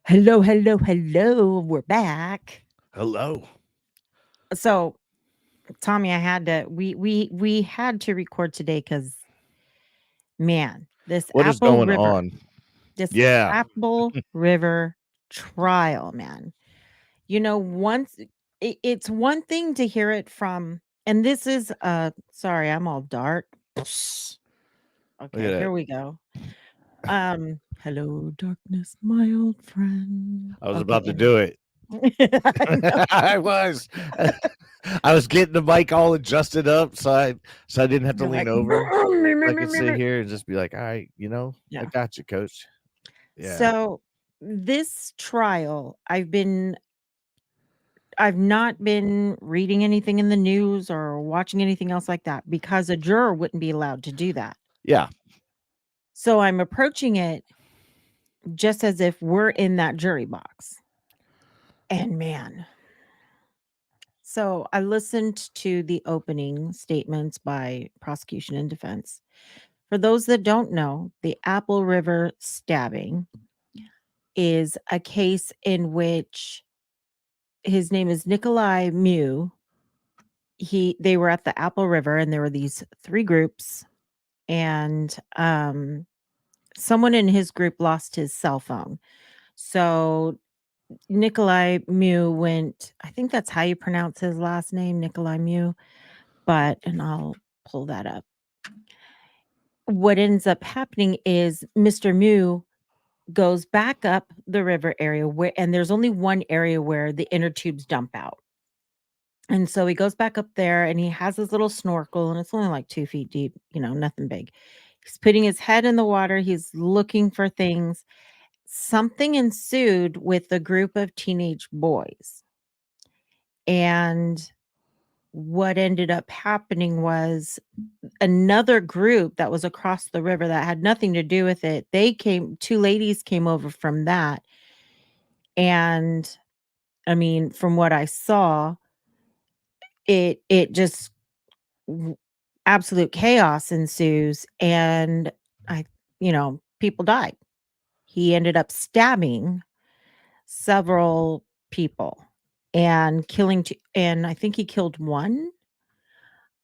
Hello, hello, hello. We're back. Hello. So, Tommy, I had to we had to record today cuz man, What is going on? This Yeah. Apple River trial, man. Once it's one thing to hear it from, and this is sorry, I'm all dark. Look Okay, at here we go. Hello darkness, my old friend. that. I was Okay, about to do it. I know. I was. I was getting the mic all adjusted up so I didn't have to You're lean like, over. I could sit here and just be like, all right, I yeah. got you, coach. Yeah. So this trial, I've not been reading anything in the news or watching anything else like that because a juror wouldn't be allowed to do that. Yeah. So I'm approaching it just as if we're in that jury box. And man, so I listened to the opening statements by prosecution and defense. For those that don't know, the Apple River stabbing is a case in which his name is Nicolae Miu. They were at the Apple River and there were these 3 groups, and someone in his group lost his cell phone. So Nicolae Miu went, I think that's how you pronounce his last name, Nicolae Miu, and I'll pull that up. What ends up happening is Mr. Miu goes back up the river area and there's only one area where the inner tubes dump out. And so he goes back up there and he has his little snorkel and it's only like 2 feet deep, nothing big. He's putting his head in the water. He's looking for things. Something ensued with a group of teenage boys. And what ended up happening was another group that was across the river that had nothing to do with it. 2 ladies came over from that. And I mean, from what I saw, it just w- absolute chaos ensues and I people died. He ended up stabbing several people and killing two, and I think he killed one,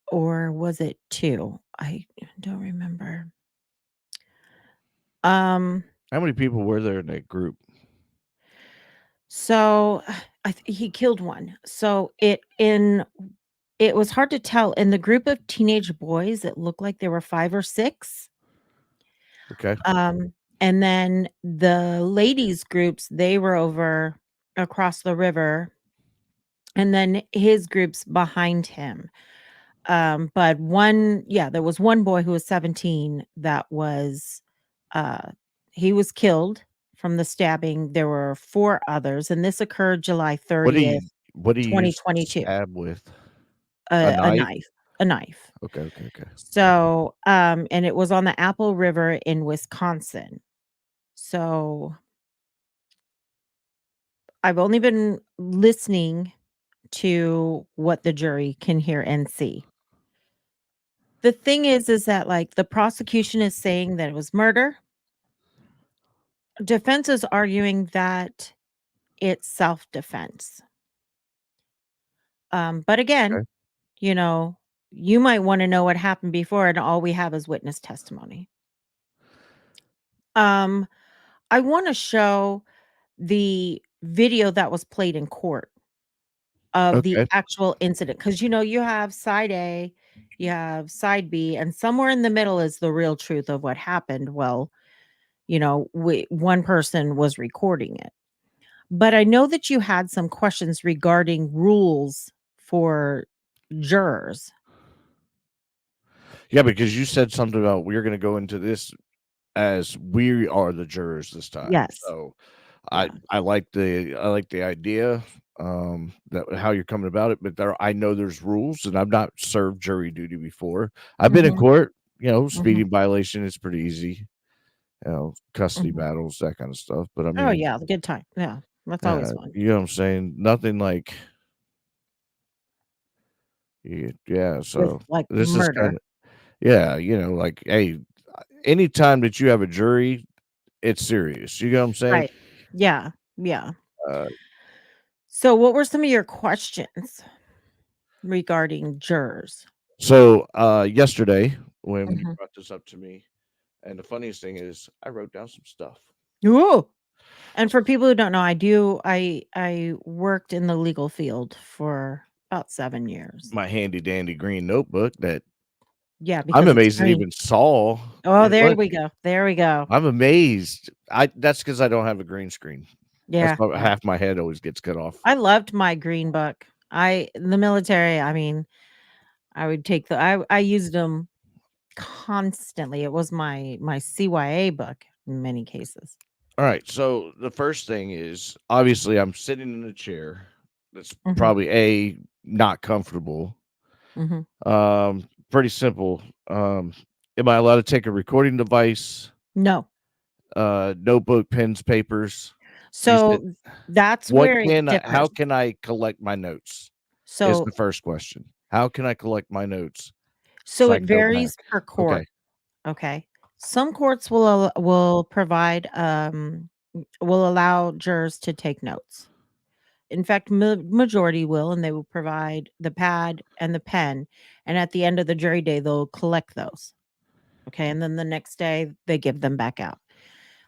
or was it two? I don't remember. Um How many people were there in that group? so he killed one. So it was hard to tell. In the group of teenage boys, it looked like there were 5 or 6. Okay. Um, and then the ladies groups, they were over across the river, and then his groups behind him. But there was one boy who was 17 that was uh he was killed from the stabbing. There were 4 others, and this occurred July What do 30th, you what do you use to 2022. stab with? A A knife? knife, a knife. Okay, okay, okay. So, and it was on the Apple River in Wisconsin. So I've only been listening to what the jury can hear and see. The thing is that, like, the prosecution is saying that it was murder. Defense is arguing that it's self-defense. But again, Okay. you know, you might wanna know what happened before, and all we have is witness testimony. Um, I wanna show the video that was played in court of the Okay. actual incident, because you have side A, you have side B, and somewhere in the middle is the real truth of what happened. Well, one person was recording it. But I know that you had some questions regarding rules for jurors. Yeah, because you said something about we're gonna go into this as we are the jurors this time. Yes. So I Yeah. I like the idea, that how you're coming about it, but I know there's rules, and I've not served jury duty before. I've been in Mhm, court, mhm, speeding violation is pretty easy, custody mhm. battles, that kind of stuff. But I Oh, mean, yeah, good time. Yeah, that's always fun. you know what I'm saying? Nothing like yeah. With, So like, this is kind murder. of yeah, like hey, anytime that you have a jury, it's serious. You know what I'm saying? Right. Yeah. Yeah. Uh, So what were some of your questions regarding jurors? Yesterday when you Mhm. brought this up to me, and the funniest thing is I wrote down some stuff. Ooh. And for people who don't know, I worked in the legal field for about 7 years. My handy dandy green notebook that Yeah, I'm because it's amazed it green. even saw Oh, it. there Look, we go. There we go. I'm amazed. I That's because I don't have a green screen. That's Yeah, why yeah. half my head always gets cut off. I loved my green book. I in the military, I mean, I would take I used them constantly. It was my CYA book in many cases. All right, so the first thing is obviously I'm sitting in a chair that's Mhm, probably not comfortable. mhm. Pretty simple. Am I allowed to take a recording device, No. notebook, pens, papers? You said So that's what where it can I how differs. can I collect my notes? Is So the first question. How can I collect my notes so so I it can go back? varies per Okay. court. Okay. Some courts will provide will allow jurors to take notes. In fact, majority will, and they will provide the pad and the pen. And at the end of the jury day, they'll collect those. Okay. And then the next day, they give them back out.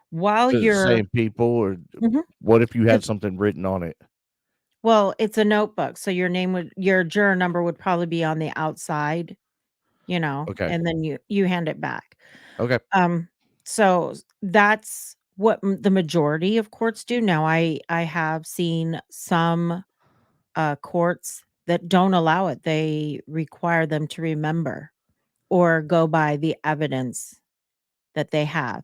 While To the you're, same people or Mhm. what if you had It's, something written on it? well, it's a notebook. So your juror number would probably be on the outside, Okay. and then you hand it back. Okay. Um, so that's what the majority of courts do. Now, I have seen some courts that don't allow it. They require them to remember or go by the evidence that they have.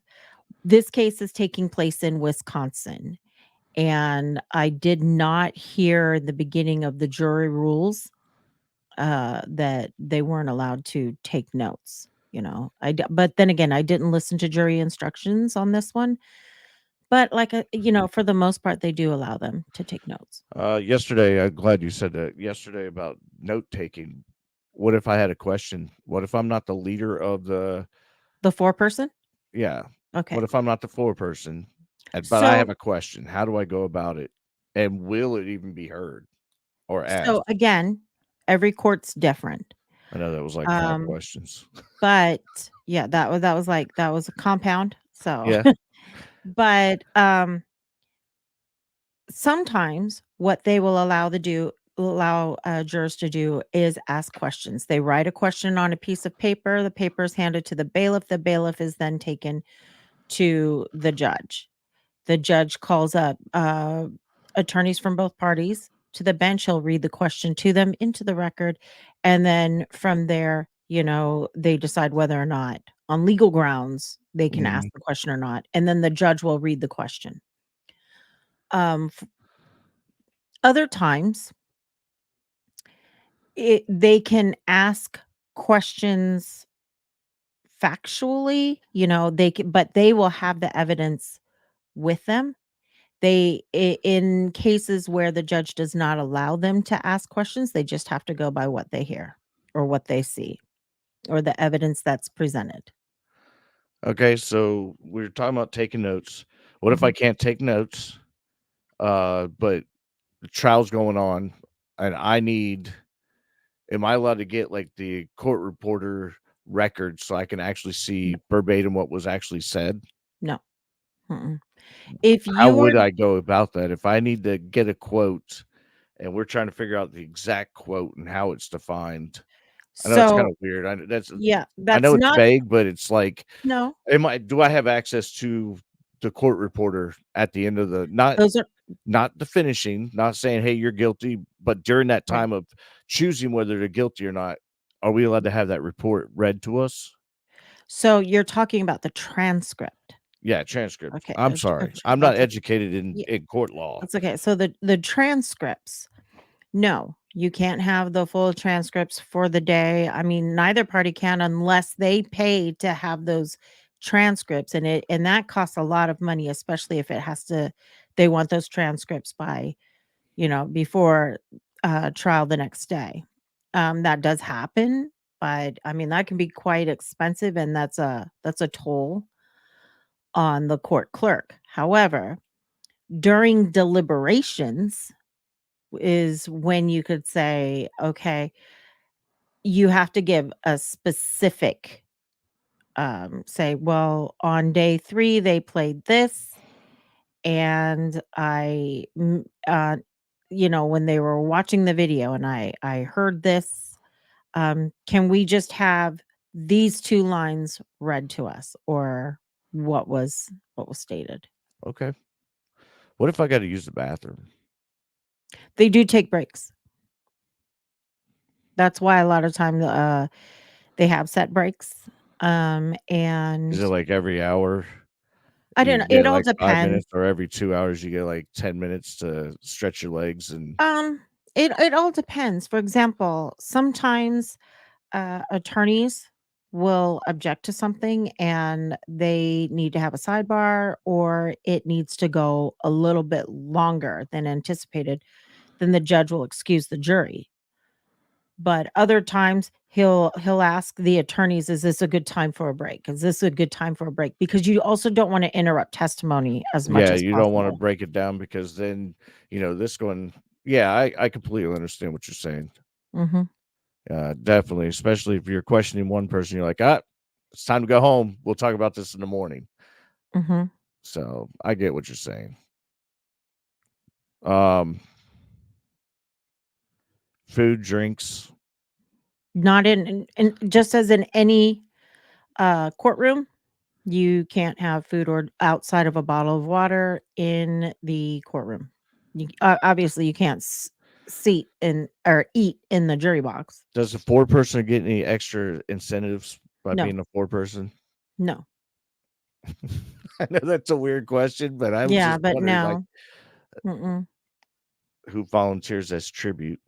This case is taking place in Wisconsin, and I did not hear in the beginning of the jury rules that they weren't allowed to take notes. But then again, I didn't listen to jury instructions on this one. But for the most part, they do allow them to take notes. Yesterday, I'm glad you said that. Yesterday about note taking. What if I had a question? What if I'm not the leader of the The four-person? yeah. What Okay. if I'm not the foreperson, but I have So a question? How do I go about it? And will it even be heard or so asked? again, every court's different. I know that was like 5 Um, questions. but yeah, that was a compound. So, Yeah. but sometimes what they will allow jurors to do is ask questions. They write a question on a piece of paper. The paper is handed to the bailiff. The bailiff is then taken to the judge. The judge calls up attorneys from both parties to the bench. He'll read the question to them into the record. And then from there, they decide whether or not, on legal grounds, they can ask Mhm. the question or not. And then the judge will read the question. Other times, they can ask questions factually, but they will have the evidence with them. In cases where the judge does not allow them to ask questions, they just have to go by what they hear or what they see or the evidence that's presented. Okay, so we're talking about taking notes. What if I Mhm. can't take notes, but the trial's going on and am I allowed to get, like, the court reporter record so I can actually No, see verbatim what was actually said? no, mm-mm. If How you are would I go about that? If I need to get a quote and we're trying to figure out the exact quote and how it's defined. I know it's kinda so weird. yeah, I that's know it's not vague, but it's like, no, do I have access to the court reporter at the end of the those are not the finishing, not saying, "Hey, you're guilty," but during that right. time of choosing whether they're guilty or not, are we allowed to have that report read to us? So you're talking about the transcript. Yeah, transcript. Okay, I'm sorry. I'm not that's okay. educated Yeah, in court law. that's okay. So the transcripts, no, you can't have the full transcripts for the day. I mean, neither party can unless they pay to have those transcripts, and that costs a lot of money, especially if it has to they want those transcripts by, before trial the next day. That does happen, but I mean, that can be quite expensive, and that's a toll on the court clerk. However, During deliberations is when you could say, okay, you have to give a specific, say, well, on day 3, they played this, and when they were watching the video and I heard this, can we just have these 2 lines read to us or what was stated? Okay. What if I gotta use the bathroom? They do take breaks. That's why a lot of time, they have set breaks, Is and it like every hour I don't you know, it get, all like, 5 depends. minutes, or every 2 hours you get, like, 10 minutes to stretch your legs and Um, it all depends. For example, sometimes, attorneys will object to something and they need to have a sidebar or it needs to go a little bit longer than anticipated, then the judge will excuse the jury. But other times he'll ask the attorneys, "Is this a good time for a break? Is this a good time for a break?" Because you also don't wanna interrupt testimony as much yeah, as you don't wanna possible. break it down because then, this one yeah, I completely understand what you're saying. Mhm, Definitely, especially if you're questioning one person, you're like, "Ah, it's time to go home. We'll talk about this in the morning." mhm. So, I get what you're saying. Um, food, drinks, Not in just as in any, courtroom, you can't have food or outside of a bottle of water in the courtroom. Obviously, you can't seat in or eat in the jury box. does a 4 person get any extra incentives by No, being a 4 person? no. I know that's a weird question, but I was Yeah, just but wondering, like, no. Mm-mm. who volunteers as tribute?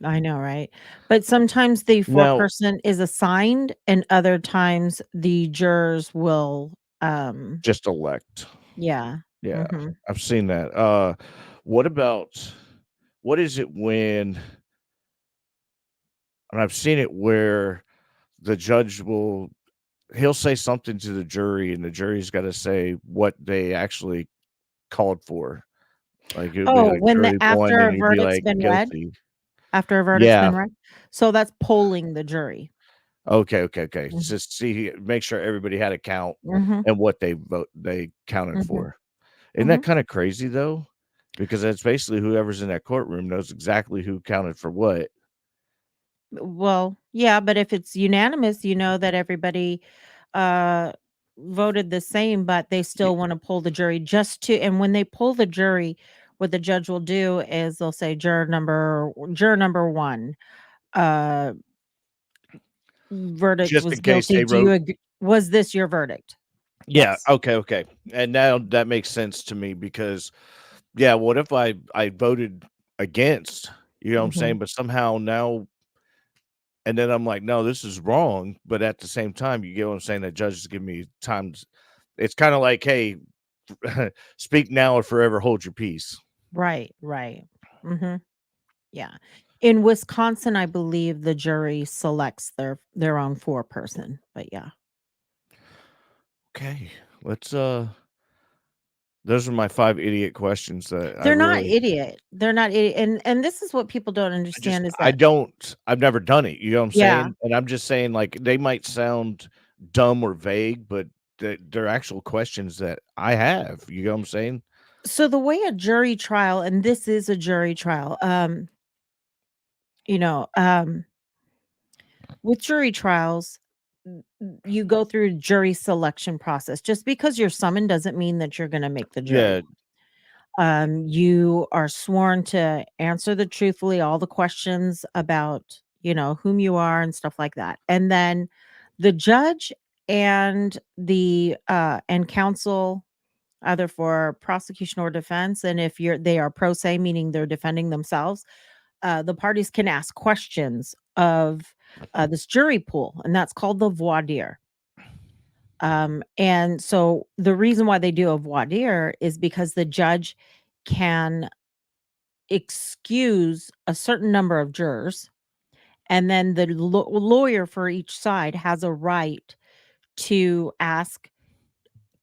I know, right? But sometimes the Now, foreperson is assigned, and other times the jurors will, just elect. yeah. Yeah, Mhm. I've seen that. What about what is it when and I've seen it where the judge he'll say something to the jury and the jury's gotta say what they actually called for. Like, it would be Oh, like when the jury 1 after and a he'd be verdict's like, been read? "Guilty." After a verdict's Yeah. been read? So that's polling the jury. Okay, okay, okay. Mhm. Just make sure everybody had a count Mhm. and what they counted Mhm. for. Isn't that Mhm. kinda crazy though? Because that's basically whoever's in that courtroom knows exactly who counted for what. Well, yeah, but if it's unanimous, you know that everybody, uh, voted the same, but they Ye still wanna pull the jury just to and when they pull the jury, what the judge will do is they'll say, "Juror number 1, uh, verdict just was in case guilty. they Do you wrote agree? Was this your verdict?" Yeah, Yes. okay, okay. And now that makes sense to me because, yeah, what if I voted against, you know what I'm Mhm. saying, but somehow now and then I'm like, "No, this is wrong," but at the same time, you get what I'm saying, that judges give me times it's kinda like, "Hey, speak now or forever hold your peace." Right, right. Mhm. Yeah. In Wisconsin, I believe the jury selects their own four-person, but yeah. Okay, let's, those are my 5 idiot questions that I They're not really idiot. They're not idiot, and this is what people don't understand is that I've never done it, you know what I'm yeah. saying? And I'm just saying, like, they might sound dumb or vague, but they're actual questions that I have, you know what I'm saying? So the way a jury trial and this is a jury trial, you know, with jury trials, you go through jury selection process. Just because you're summoned doesn't mean that you're gonna make the jury. Yeah, You are sworn to answer the truthfully all the questions about, whom you are and stuff like that. And then the judge and and counsel, either for prosecution or defense, and if they are pro se, meaning they're defending themselves, the parties can ask questions of this jury pool, and that's called the voir dire. And so the reason why they do a voir dire is because the judge can excuse a certain number of jurors, and then the lawyer for each side has a right to ask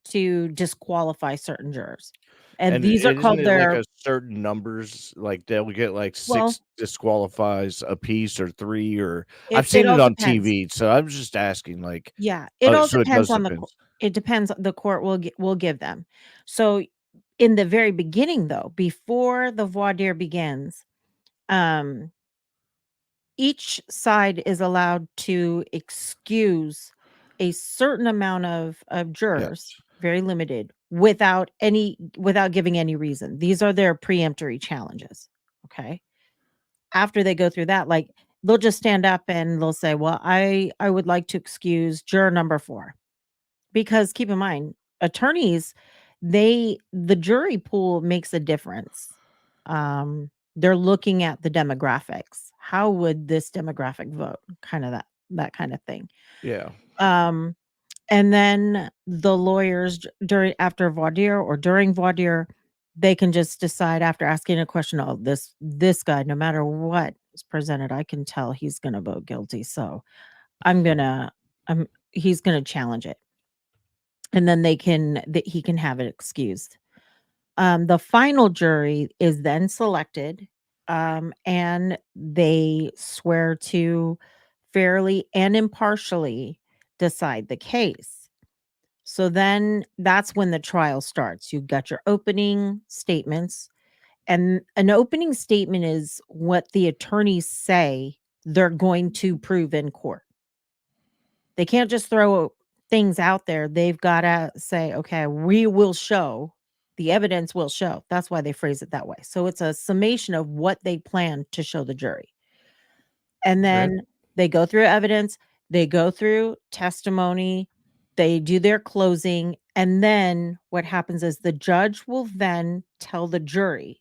to disqualify certain jurors. And And these are isn't called it like their a certain numbers? Like they'll get like well, 6 disqualifies a piece or 3 or I've it seen it all on depends. TV, so I was just asking like, Yeah, it all so it depends does on depend. it depends the court will give them. So, in the very beginning, though, before the voir dire begins, um, each side is allowed to excuse a certain amount of jurors, Yes. very limited, without giving any reason. These are their preemptory challenges, okay? After they go through that, like, they'll just stand up and they'll say, "Well, I would like to excuse juror number 4." Because keep in mind, attorneys, the jury pool makes a difference. They're looking at the demographics. How would this demographic vote? Kind of that kind of thing. Yeah. Um, and then the lawyers during after voir dire or during voir dire, they can just decide after asking a question, oh, this guy, no matter what is presented, I can tell he's gonna vote guilty. So I'm gonna he's gonna challenge it. And then that he can have it excused. The final jury is then selected, and they swear to fairly and impartially decide the case. So then that's when the trial starts. You've got your opening statements, and an opening statement is what the attorneys say they're going to prove in court. They can't just throw things out there. They've gotta say, "Okay, we will show, the evidence will show." That's why they phrase it that way. So it's a summation of what they plan to show the jury. And Okay. then they go through evidence, they go through testimony, they do their closing, and then what happens is the judge will then tell the jury,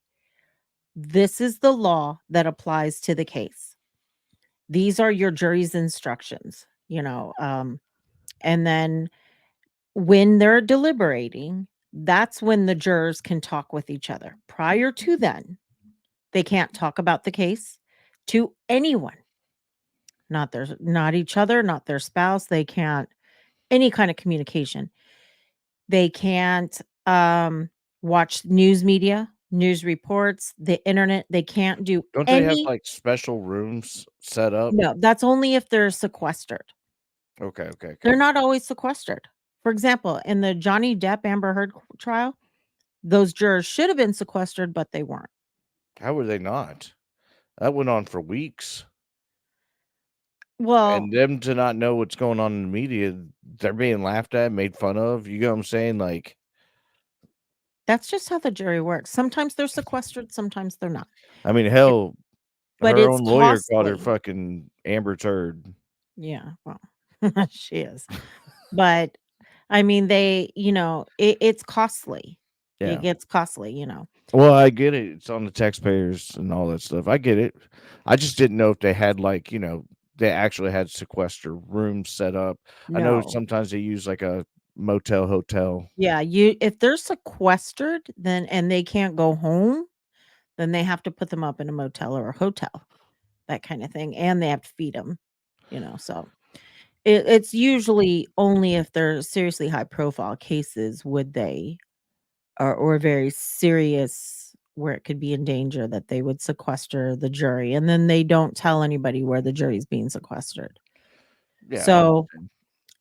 "This is the law that applies to the case. These are your jury's instructions," and then when they're deliberating, that's when the jurors can talk with each other. Prior to then, they can't talk about the case to anyone, not each other, not their spouse. They can't any kind of communication. They can't watch news media, news reports, the internet. They can't do Don't they have any like special rooms set up? no, that's only if they're sequestered. Okay, okay, They're okay. not always sequestered. For example, in the Johnny Depp Amber Heard trial, those jurors should have been sequestered, but they weren't. How were they not? That went on for weeks. Well, And them to not know what's going on in the media, they're being laughed at, made fun of. You get what I'm saying? Like, that's just how the jury works. Sometimes they're sequestered, sometimes they're not. I mean, It hell, but her it's own lawyer called her costly. fucking Amber Turd. Yeah, well, she is. But, I mean, it's costly. It Yeah. gets costly. Well, I get it. It's on the taxpayers and all that stuff. I get it. I just didn't know if they had like, they actually had sequester rooms set up. I know No. sometimes they use like a motel hotel. Yeah, if they're sequestered, then and they can't go home, then they have to put them up in a motel or a hotel, that kinda thing, and they have to feed them, so it's usually only if they're seriously high profile cases would they or very serious where it could be in danger that they would sequester the jury, and then they don't tell anybody where the jury's being sequestered. Yeah, I So, understand.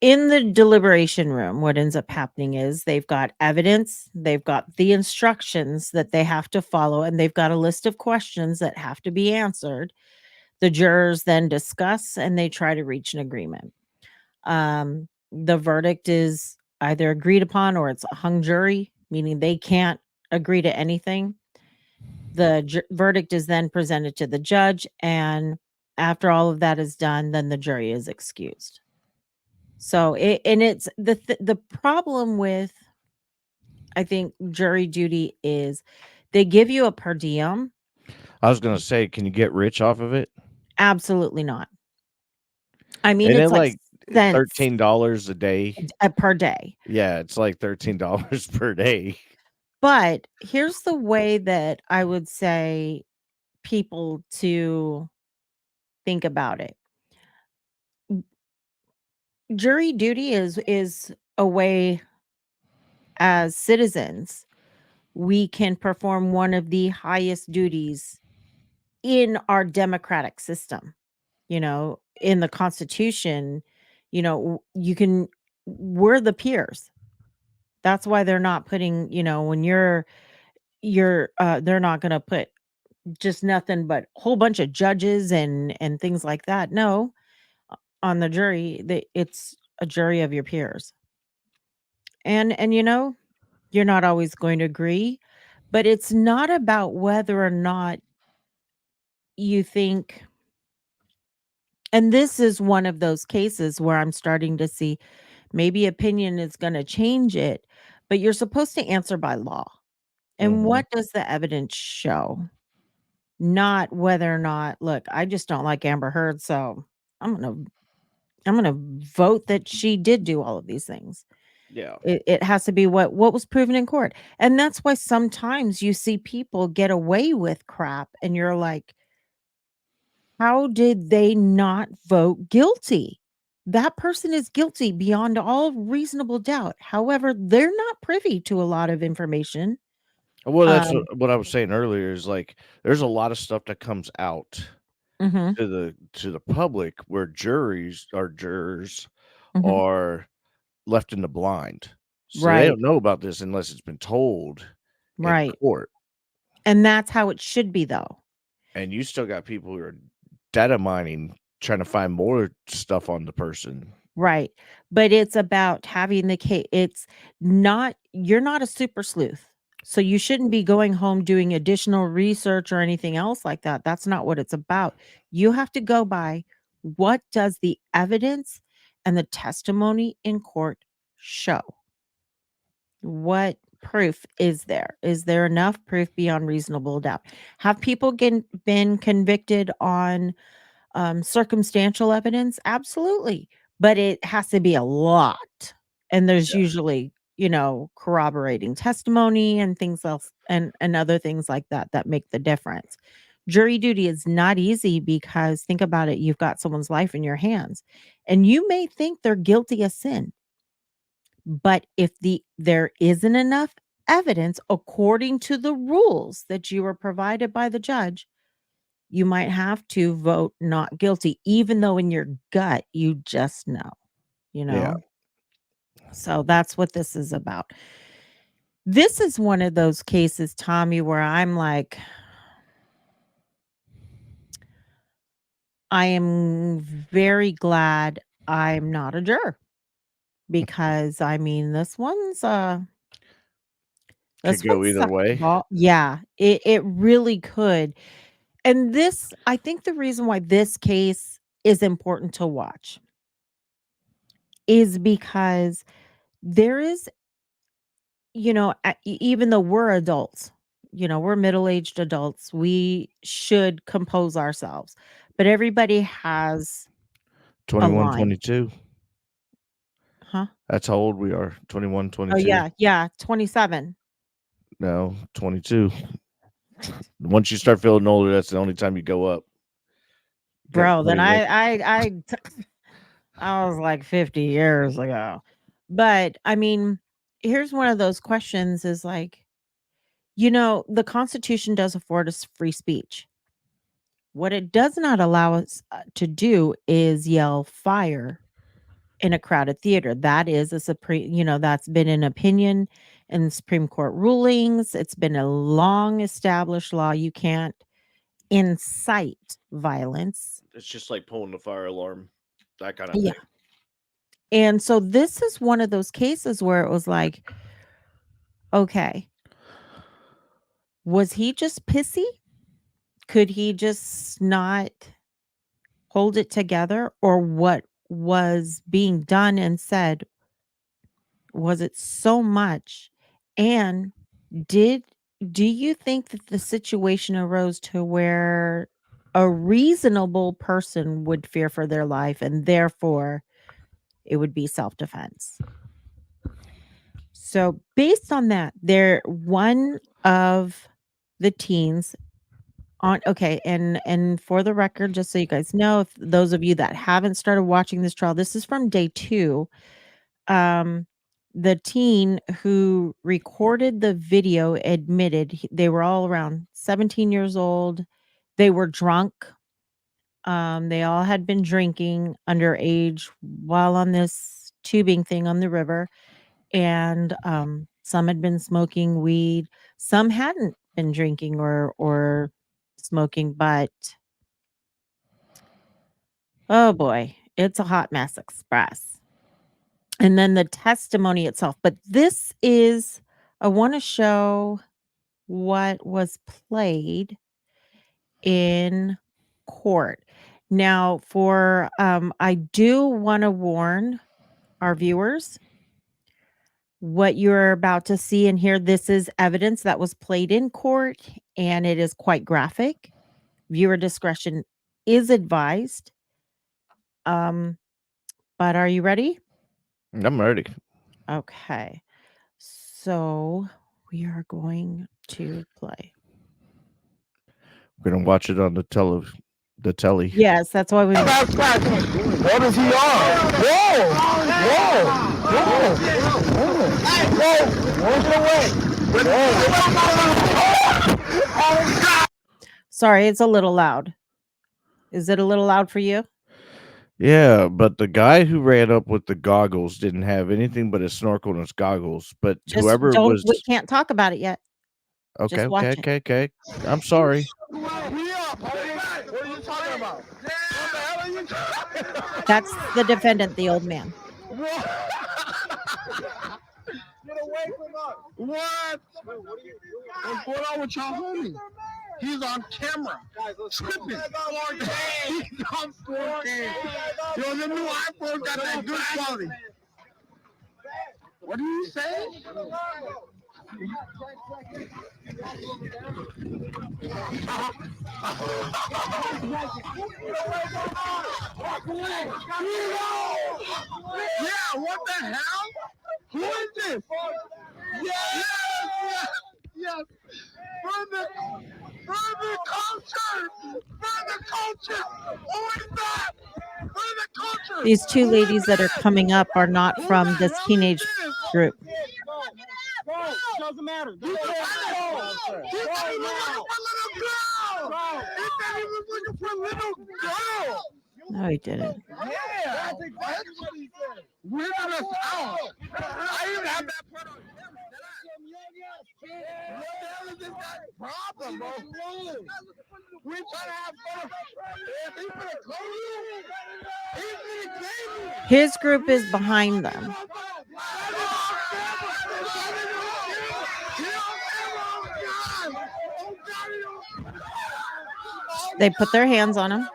in the deliberation room, what ends up happening is they've got evidence, they've got the instructions that they have to follow, and they've got a list of questions that have to be answered. The jurors then discuss and they try to reach an agreement. The verdict is either agreed upon or it's a hung jury, meaning they can't agree to anything. The verdict is then presented to the judge, and after all of that is done, then the jury is excused. So it's the problem with I think jury duty is they give you a per diem. I was gonna say, can you get rich off of it? Absolutely not. I mean, And it's then like like cents $13 a day. per day. Yeah, it's like $13 per day. But here's the way that I would say people to think about it. Jury duty is a way as citizens, we can perform one of the highest duties in our democratic system. In the Constitution, you can we're the peers. That's why they're not putting, when they're not gonna put just nothing but whole bunch of judges and things like that. No, on the jury, it's a jury of your peers. And you're not always going to agree, but it's not about whether or not you think, and this is one of those cases where I'm starting to see maybe opinion is going to change it, but you're supposed to answer by law. And Mhm. what does the evidence show? Not whether or not, look, I just don't like Amber Heard, so I'm going to I'm going to vote that she did do all of these things. Yeah. It has to be what was proven in court. And that's why sometimes you see people get away with crap and you're like, how did they not vote guilty? That person is guilty beyond all reasonable doubt. However, they're not privy to a lot of information. Well, that's Um, what I was saying earlier is, like, there's a lot of stuff that comes out mhm, to the public where jurors mhm. are left in the blind. So they Right, don't know about this unless it's been told in right. court, And that's how it should be though. and you still got people who are data mining, trying to find more stuff on the person. Right. But it's about having the case. It's not, you're not a super sleuth. So you shouldn't be going home doing additional research or anything else like that. That's not what it's about. You have to go by what does the evidence and the testimony in court show? What proof is there? Is there enough proof beyond reasonable doubt? Have people been convicted on circumstantial evidence? Absolutely. But it has to be a lot. And there's Yeah. usually, corroborating testimony and things else and other things like that that make the difference. Jury duty is not easy because think about it, you've got someone's life in your hands. And you may think they're guilty of sin, but if there isn't enough evidence according to the rules that you were provided by the judge, you might have to vote not guilty, even though in your gut you just know, you Yeah. know? So that's what this is about. This is one of those cases, Tommy, where I'm like, I am very glad I'm not a juror because I mean Could this go one's either sucking way. ball. Yeah, it really could. And this, I think the reason why this case is important to watch is because there is, even though we're adults, we're middle-aged adults, we should compose ourselves. But everybody has a 21, line. 22. Huh? That's how old we are. 21, Oh 22. yeah, yeah, 27. No, 22. Once you start feeling older, that's the only time you go up. Got Bro, then 20 left. I was like 50 years ago. But I mean, here's one of those questions is like, the Constitution does afford us free speech. What it does not allow us to do is yell fire in a crowded theater. That is a supreme, that's been an opinion in Supreme Court rulings. It's been a long established law. You can't incite violence. It's just like pulling the fire alarm, that kind of Yeah. thing. And so this is one of those cases where it was like, okay, was he just pissy? Could he just not hold it together? Or what was being done and said, was it so much? And did do you think that the situation arose to where a reasonable person would fear for their life and therefore it would be self-defense? So based on that, there one of the teens on okay, and for the record, just so you guys know, if those of you that haven't started watching this trial, this is from day 2. Um The teen who recorded the video admitted they were all around 17 years old. They were drunk. They all had been drinking underage while on this tubing thing on the river, and some had been smoking weed. Some hadn't been drinking or smoking, but oh boy, it's a hot mess express. And then the testimony itself. But this is, I want to show what was played in court. Now, I do want to warn our viewers what you're about to see and hear. This is evidence that was played in court and it is quite graphic. Viewer discretion is advised. Um, but are you ready? I'm ready. Okay. So we are going to play. We're gonna watch it on the telly. Yes, that's why we. What is he on? Whoa! Whoa! Sorry, it's a little loud. Is it a little loud for you? Yeah, but the guy who ran up with the goggles didn't have anything but his snorkel and his goggles. But Just whoever don't. was We can't talk about it yet. okay, Just watch okay, it. okay. I'm sorry. What are you talking about? What the hell are you talking about? That's the defendant, the old man. Get away from us! What? What's going on with y'all homie? He's on camera. Tripping. He's on 4K. Yo, the new iPhone got that good quality. What do you say? Yeah, what the hell? Who is this? Yes! Yes! Further culture! Further culture! Who is that? Further culture! These two ladies that are coming up are not Who from the this hell teenage is this? group. Doesn't matter. He said he was looking for a little girl. He said he was looking for a little girl. No, he didn't. Yeah, that's exactly what he said. We're not us out. I even have that part on camera. What the hell is this guy's problem, bro? We're trying to have fun. If he's gonna claim you, he's gonna claim you. His group is behind them. They put their hands on him.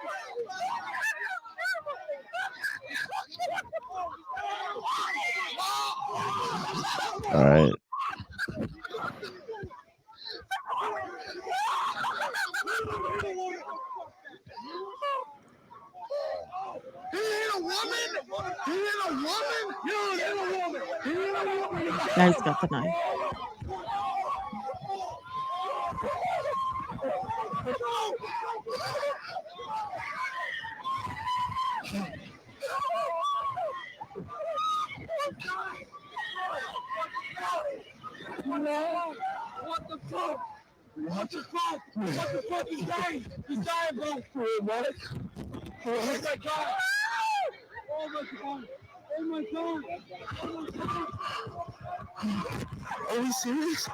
All right. He ain't a woman. He ain't a woman. You ain't a woman. He ain't a woman. Now he's got the knife. What the fuck? What the fuck? What the fuck? He's dying. He's dying, bro. What? Oh my god. Oh my god. Oh my god. Oh my god. Are we serious?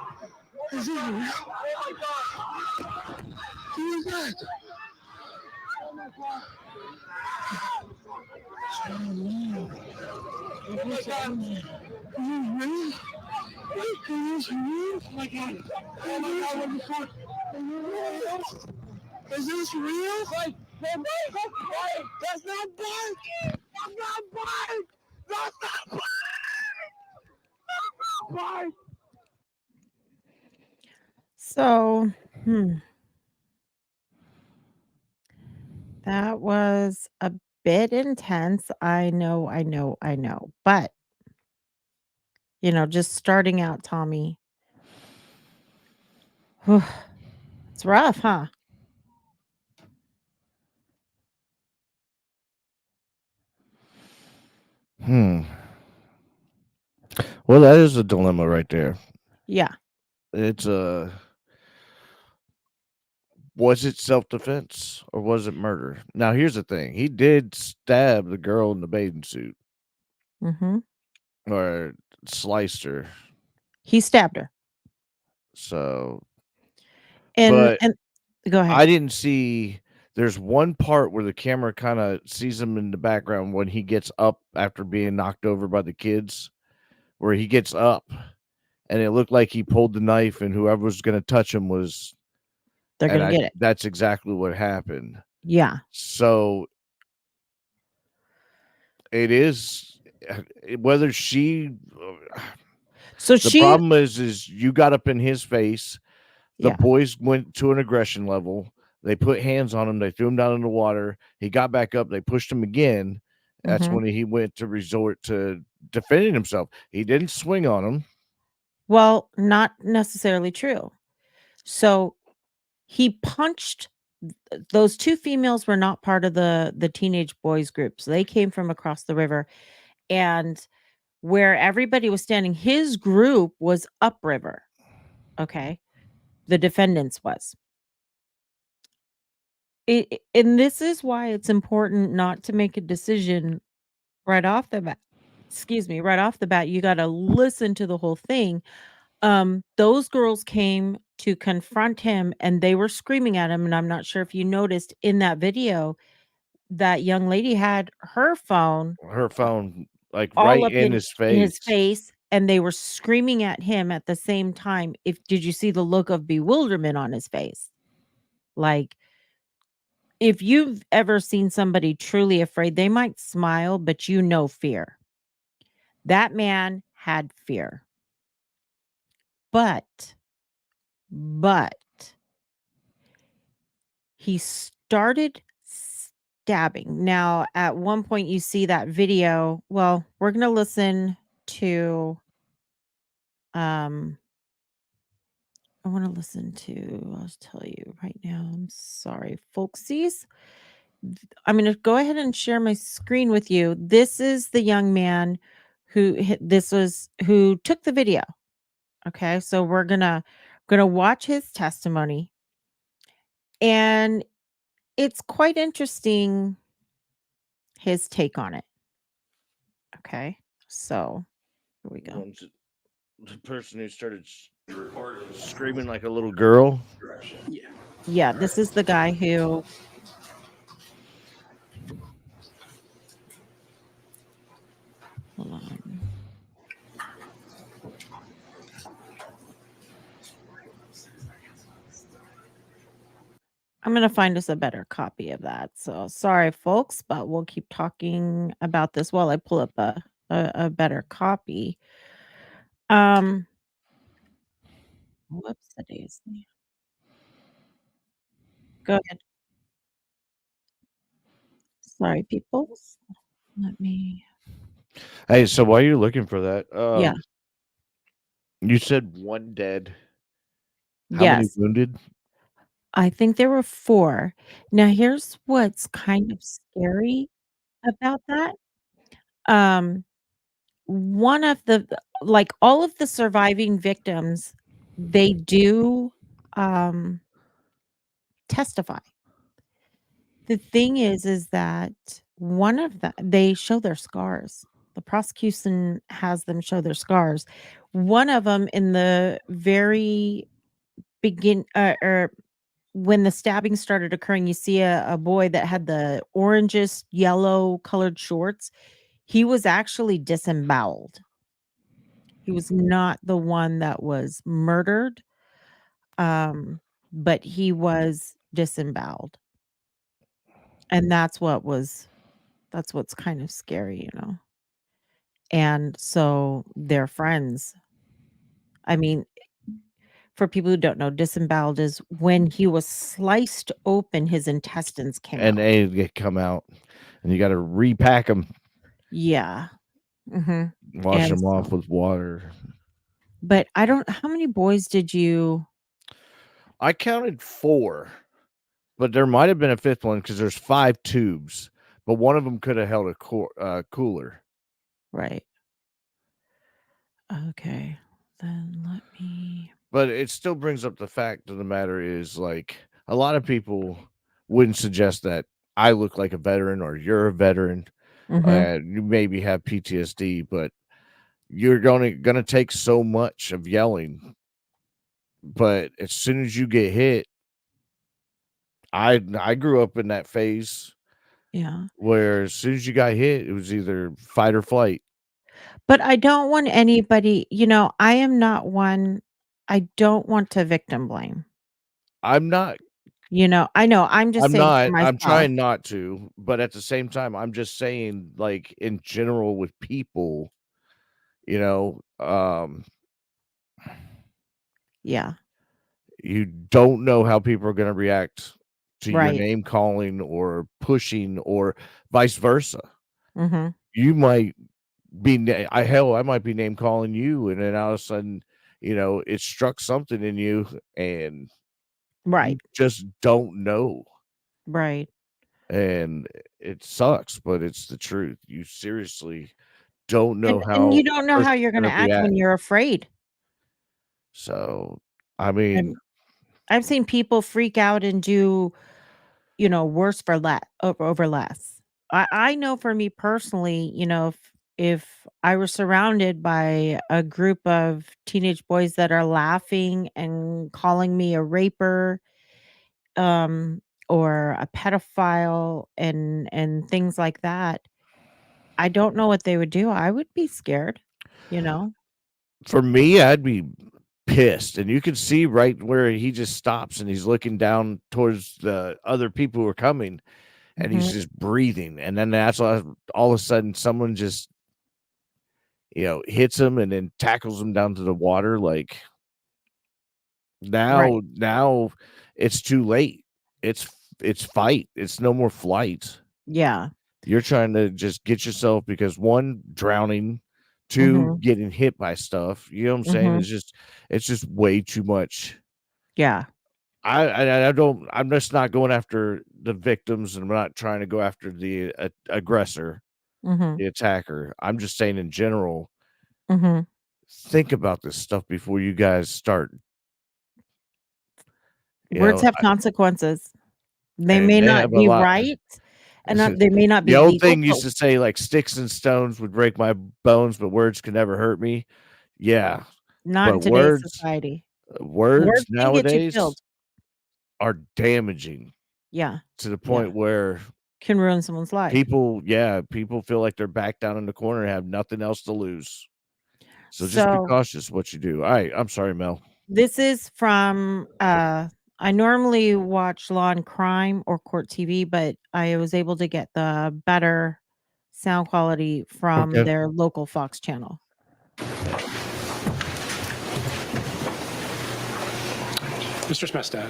Is it real? Oh my god. Who is that? Oh my god. Oh my god. Is it real? Is this real? Oh my god. Oh my god, what the fuck? Is this real? Like, that's not Bart! That's not Bart! That's not Bart! That's not Bart! So, that was a bit intense. I know. But, just starting out, Tommy, it's rough, huh? Well, that is a dilemma right there. Yeah. It's was it self-defense or was it murder? Now, here's the thing. He did stab the girl in the bathing suit Mm-hmm. or sliced her. He stabbed her. So, And but go ahead. I didn't see. There's one part where the camera kind of sees him in the background when he gets up after being knocked over by the kids, where he gets up and it looked like he pulled the knife and whoever was going to touch him was, They're and gonna get it. that's exactly what happened. Yeah. So it is whether she. So The she, problem is you got up in his face. The yeah. boys went to an aggression level. They put hands on him. They threw him down in the water. He got back up. They pushed him again. That's Mm-hmm. when he went to resort to defending himself. He didn't swing on him. Well, not necessarily true. So he punched those two females were not part of the teenage boys group. So they came from across the river, and where everybody was standing, his group was upriver. Okay. The defendants was. And this is why it's important not to make a decision right off the bat. Excuse me, right off the bat, you got to listen to the whole thing. Those girls came to confront him and they were screaming at him. And I'm not sure if you noticed in that video, that young lady had her phone Her phone, like all right up in his in his face. face, and they were screaming at him at the same time. If did you see the look of bewilderment on his face? Like, if you've ever seen somebody truly afraid, they might smile, but you know fear. That man had fear. But but he started stabbing. Now, at one point you see that video. Well, we're going to listen to I want to listen to, I'll tell you right now. I'm sorry, folksies. I'm going to go ahead and share my screen with you. This is the young man who took the video. Okay? So we're going to watch his testimony, and it's quite interesting his take on it. Okay? So, here we go. The person who started screaming like a little girl. Yeah, this is the guy who hold on. I'm going to find us a better copy of that. So sorry, folks, but we'll keep talking about this while I pull up a better copy. Whoops, a daisy. Go ahead. Sorry, people. Let me. Hey, so while you're looking for that, Yeah. you said one dead. How many Yes. wounded? I think there were 4. Now, here's what's kind of scary about that. Um, one of like all of the surviving victims, they do testify. The thing is that one of they show their scars. The prosecution has them show their scars. One of them in the very or when the stabbing started occurring, you see a boy that had the orangish yellow colored shorts. He was actually disemboweled. He was not the one that was murdered, but he was disemboweled. And that's what's kind of scary, you know? And so they're friends. I mean, for people who don't know, disemboweled is when he was sliced open, his intestines came And out. they get come out, and you got to repack them, Yeah. Mhm. wash And them off so with water. but I don't how many boys did you I counted 4, but there might have been a 5th one because there's 5 tubes, but one of them could have held a cooler. right. Okay. Then let me. But it still brings up the fact of the matter is, like, a lot of people wouldn't suggest that I look like a veteran or you're a veteran, Mhm. and you maybe have PTSD, but you're gonna take so much of yelling. But as soon as you get hit, I grew up in that phase Yeah. where as soon as you got hit, it was either fight or flight. But I don't want anybody, I am not one. I don't want to victim blame. I'm not I know, I'm just I'm saying for not. I'm myself. trying not to, but at the same time, I'm just saying, like, in general with people, you know, Yeah. you don't know how people are gonna react to your Right. name calling or pushing or vice versa. Mhm. You might be I might be name calling you, and then all of a sudden, it struck something in you, and you Right. just don't know. Right. And it sucks, but it's the truth. You seriously don't know And how you don't a know how person's you're gonna gonna act react. when you're afraid. So, I mean, And I've seen people freak out and do, worse for over less. I know for me personally, if I was surrounded by a group of teenage boys that are laughing and calling me a raper, um, or a pedophile and things like that, I don't know what they would do. I would be scared, you know? for me, I'd be pissed, and you can see right where he just stops and he's looking down towards the other people who are coming, and he's Mhm. just breathing, and then that's all of a sudden someone just, hits him and then tackles him down to the water, like, Right. now it's too late. It's fight. It's no more flight. Yeah. You're trying to just get yourself because 1, drowning, 2, Mhm. getting hit by stuff, you know what I'm saying? Mhm. It's just way too much. Yeah. I'm just not going after the victims, and I'm not trying to go after the aggressor, Mhm. the attacker. I'm just saying in general, Mhm. think about this stuff before you guys start, you Words know, have consequences. They may and they not have a be lot. right, and not they may not The be old legal, thing but used to say, like, "Sticks and stones would break my bones, but words can never hurt me." Yeah, not but in today's words society. words Words can get you nowadays killed. are damaging Yeah. to the Yeah. point where Can ruin someone's life. people feel like they're back down in the corner and have nothing else to lose. So just be So, cautious what you do. Alright, I'm sorry, Mel. this is from, I normally watch Law and Crime or Court TV, but I was able to get the better sound quality from Okay. their local Fox channel. Mr. Smestad.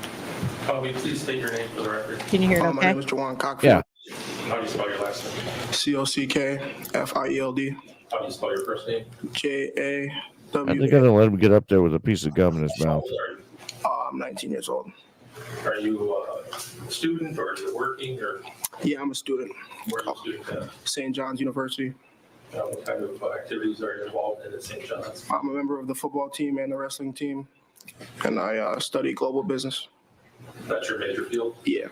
Will you please state your name for the record? Can you hear it My name okay? is Jawan Yeah. Cockfield. How do you spell your last name? COCKFIELD. How do you spell your first name? I think I JAWA. didn't let him get up there with a piece of gum in his How mouth. old are you? I'm 19 years old. Are you a student or are you working or Yeah, I'm a student. where are you a student at? St. John's University. What kind of activities are you involved in at St. John's? I'm a member of the football team and the wrestling team, and I study global business. That's your major field? Yeah.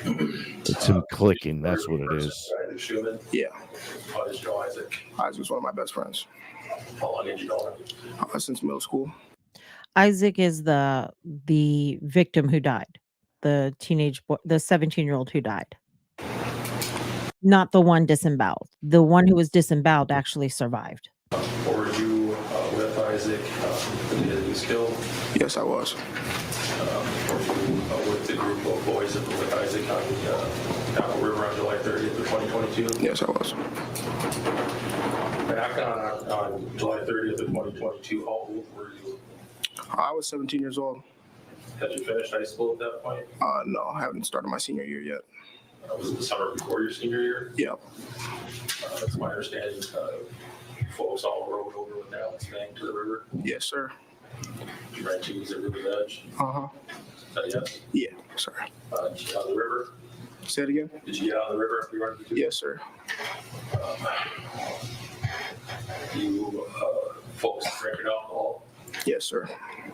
It's him clicking, that's what it is. Isaac Schumann? Yeah. How is Joe Isaac? Isaac's one of my best friends How long did you know him? since middle school. Isaac is the victim who died, the teenage boy, the 17-year-old who died. Not the one disemboweled. The one who was disemboweled actually survived. Or were you with Isaac the day that he was killed? Yes, I was. Were you with the group of boys that were with Isaac on down the river on July 30th of 2022? Yes, I was. Back on July 30th of 2022, how old were you? I was 17 years old. Had you finished high school at that point? No, I haven't started my senior year yet. Was it the summer before your senior year? Yep. That's my understanding. Folks all rode over with Alex Bank to the river. Yes, sir. Did you ride cheese at River's Edge? Uh-huh. Yes. Yeah, sir. Did you get on the river? Say it again? Did you get on the river if you rode the Yes, sir. You folks drinking alcohol? Yes, sir.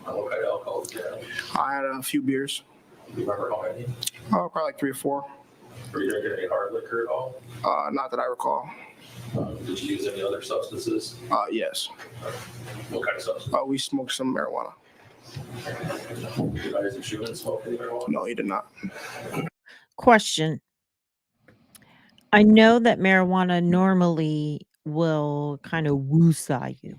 What kind of alcohol did you have? I had a few beers. Do you remember how many? Probably like 3 or 4. Were you drinking any hard liquor at all? Not that I recall. Did you use any other substances? Yes. What kind of substance? We smoked some marijuana. Did Isaac Schumann smoke any marijuana? No, he did not. Question. I know that marijuana normally will kind of woosah you.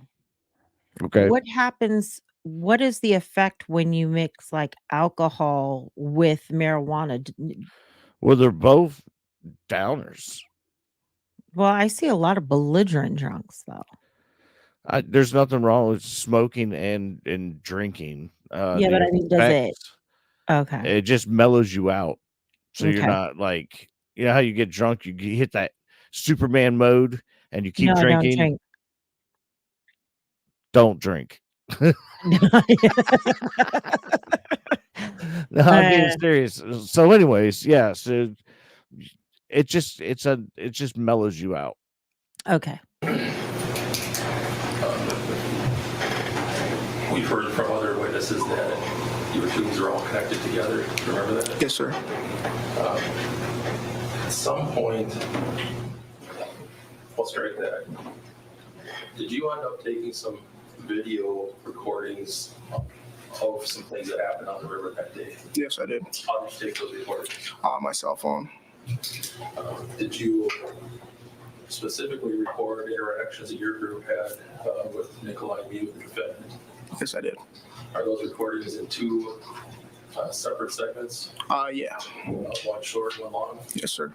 Okay. What happens? What is the effect when you mix like alcohol with marijuana? Well, they're both downers. Well, I see a lot of belligerent drunks though. There's nothing wrong with smoking and drinking. Yeah, the but I mean, does it? effects, Okay. it just mellows you out. So you're Okay. not like, you know how you get drunk, you hit that Superman mode and you keep No, I don't drinking. drink. Don't drink. No, I'm being serious. So, anyways, yeah. So it just mellows you out. Okay. We've heard from other witnesses that your tubes are all connected together. Remember that? Yes, sir. At some point, I'll strike that. Did you end up taking some video recordings of some things that happened on the river that day? Yes, I did. How did you take those recordings? My cell phone. Did you specifically record interactions that your group had with Nicolae Miu, the defendant? Yes, I did. Are those recordings in 2 separate segments? Yeah. One short, one long? Yes, sir.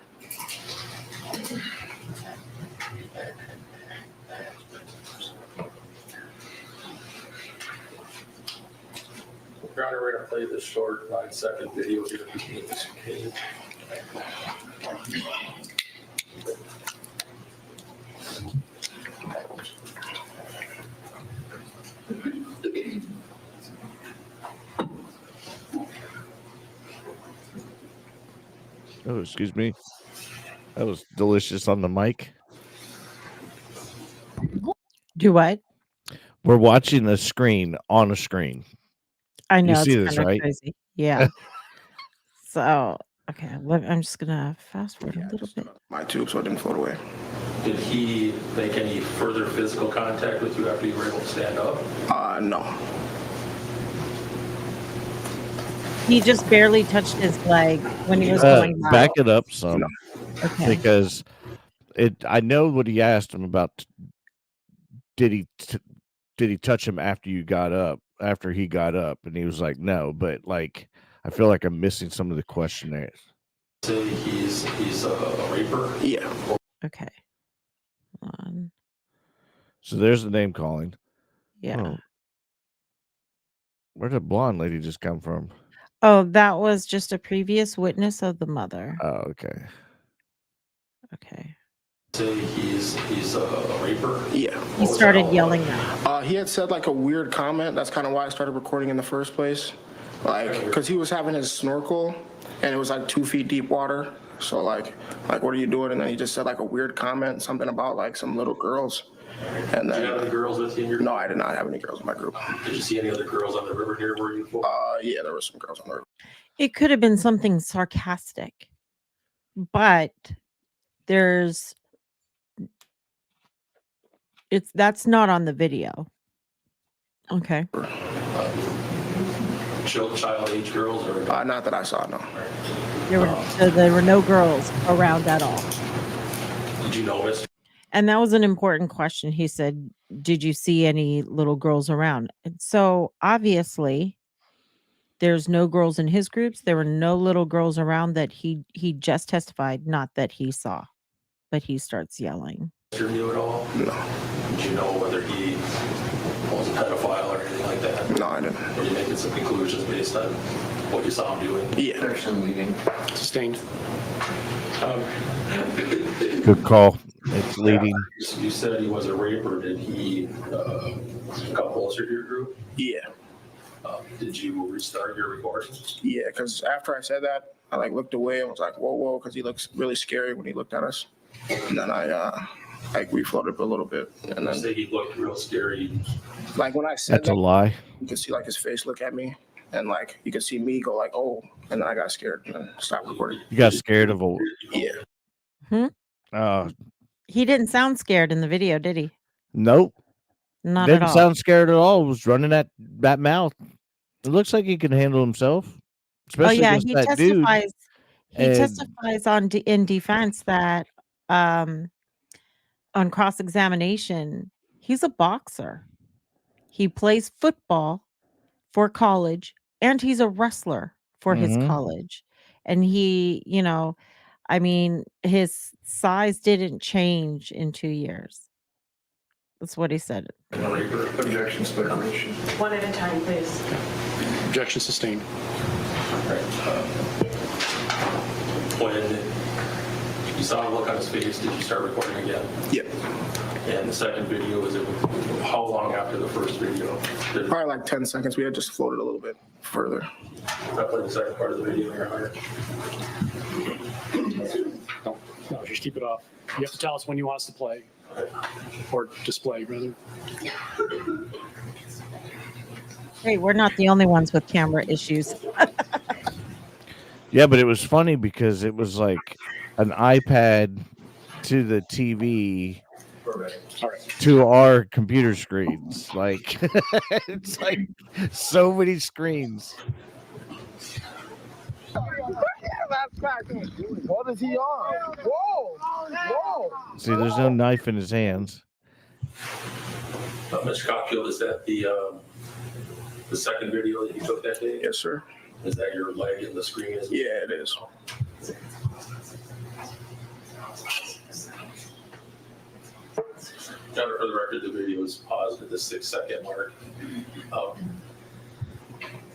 Your Honor, we're going to play this short 9-second video here. Okay. Oh, excuse me. That was delicious on the mic. Do what? We're watching a screen on a screen. I know You see it's this, kind of right? crazy. Yeah. So, okay, I'm just gonna fast forward a little bit. My tube, so it didn't float away. Did he make any further physical contact with you after you were able to stand up? No. He just barely touched his leg when he was going by. Back it up some, Okay. because I know what he asked him about. Did he touch him after you got up? After he got up, and he was like, no. But like, I feel like I'm missing some of the questionnaires. Say he's a raper? Yeah. Okay. Hold on. So there's the name calling. Yeah. Oh. Where did the blonde lady just come from? Oh, that was just a previous witness of the mother. Oh, okay. Okay. Say he's a raper? Yeah. He started yelling at him. He had said like a weird comment. That's kind of why I started recording in the first place. Like, because he was having his snorkel and it was like 2 feet deep water. So like, what are you doing? And then he just said like a weird comment, something about like some little girls. And Did you have any then, girls with you in your group? no, I did not have any girls in my group. Did you see any other girls on the river near where you were? Yeah, there were some girls on the river. It could have been something sarcastic, but that's not on the video. Okay. Child age girls or? Not that I saw, no. There were no girls around at all. Did you notice? And that was an important question. He said, did you see any little girls around? And so obviously there's no girls in his groups. There were no little girls around that he just testified, not that he saw, but he starts yelling. Mr. Miu at all? No. Did you know whether he was a pedophile or anything like that? No, I didn't. Were you making some conclusions based on what you saw him doing? Yeah. Sustained. Good call. It's leading. You said he was a raper. Did he come closer to your group? Yeah. Did you restart your recording? Yeah, because after I said that, I like looked away and was like, whoa, because he looks really scary when he looked at us. And then I Like we floated a little bit, and I then say he looked real scary. like when I said That's a that, lie. you could see like his face look at me, and like you could see me go like, oh, and then I got scared and then stopped recording. You got scared of a. Yeah. He didn't sound scared in the video, did he? Nope. Not at Didn't all. sound scared at all. Was running that mouth. It looks like he can handle himself, Oh especially yeah, against he that dude. testifies. He and- testifies in defense that on cross-examination, he's a boxer. He plays football for college, and he's a wrestler for his Mhm. college. And he, I mean, his size didn't change in 2 years. That's what he said. Objection, speculation. One at a time, please. Objection sustained. When you saw him look on his face, did you start recording again? Yep. And the second video, was it how long after the first video? Did Probably like 10 seconds. We had just floated a little bit further. that play the second part of the video in your heart? No, just keep it off. You have to tell us when you want us to play. Or display, rather. Hey, we're not the only ones with camera issues. Yeah, but it was funny because it was like an iPad to the TV All right. to our computer screens. Like it's like so many screens. What is he on? Whoa! Whoa! See, there's no knife in his hands. Mr. Cockfield, is that the second video that you took that day? Yes, sir. Is that your leg in the screen? Yeah, it is. John, for the record, the video is paused at the 6-second mark.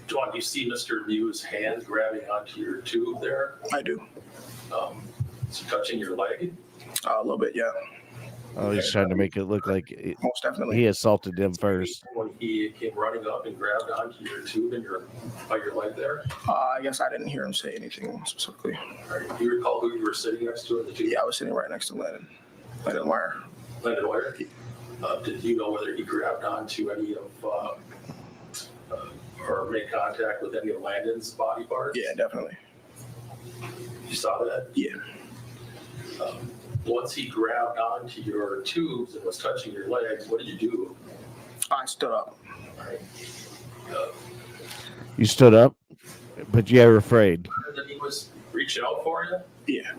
John, do you see Mr. Miu's hand grabbing onto your tube there? I do. Is he touching your leg? A little bit, yeah. Oh, he's trying to make it look like Most definitely. he assaulted them first. When he came running up and grabbed onto your tube and by your leg there? I guess I didn't hear him say anything specifically. All right. Do you recall who you were sitting next to in the tube? Yeah, I was sitting right next to Landon Wire. Landon Wire? Did you know whether he grabbed onto any of or made contact with any of Landon's body parts? Yeah, definitely. You saw that? Yeah. Once he grabbed onto your tubes and was touching your legs, what did you do? I stood up. All right. You stood up, but you were afraid. And then he was reaching out for you? Yeah.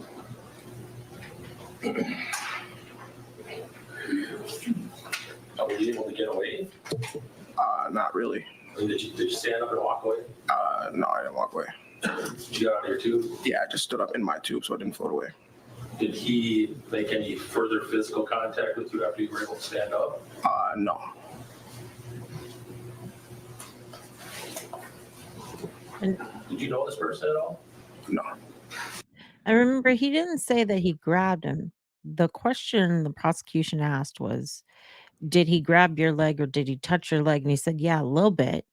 Were you able to get away? Not really. I mean, did you stand up and walk away? No, I didn't walk away. Did you get out of your tube? Yeah, I just stood up in my tube so I didn't float away. Did he make any further physical contact with you after you were able to stand up? No. And Did you know this person at all? No. I remember he didn't say that he grabbed him. The question the prosecution asked was, did he grab your leg or did he touch your leg? And he said, yeah, a little bit.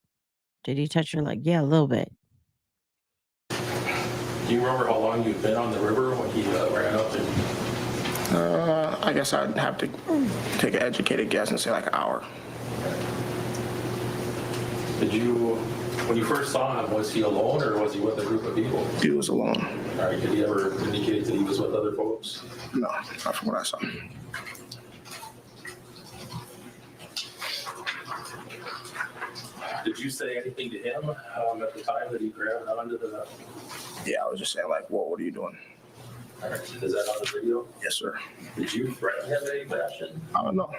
Did he touch your leg? Yeah, a little bit. Do you remember how long you'd been on the river when he ran up and I guess I'd have to take an educated guess and say like an hour. did you, when you first saw him, was he alone or was he with a group of people? He was alone. All right, did he ever indicate that he was with other folks? No, not from what I saw. Did you say anything to him at the time that he grabbed onto the, Yeah, I was just saying like, whoa, what are you doing? all right, is that on the video? Yes, sir. Did you threaten him in any fashion? I don't know.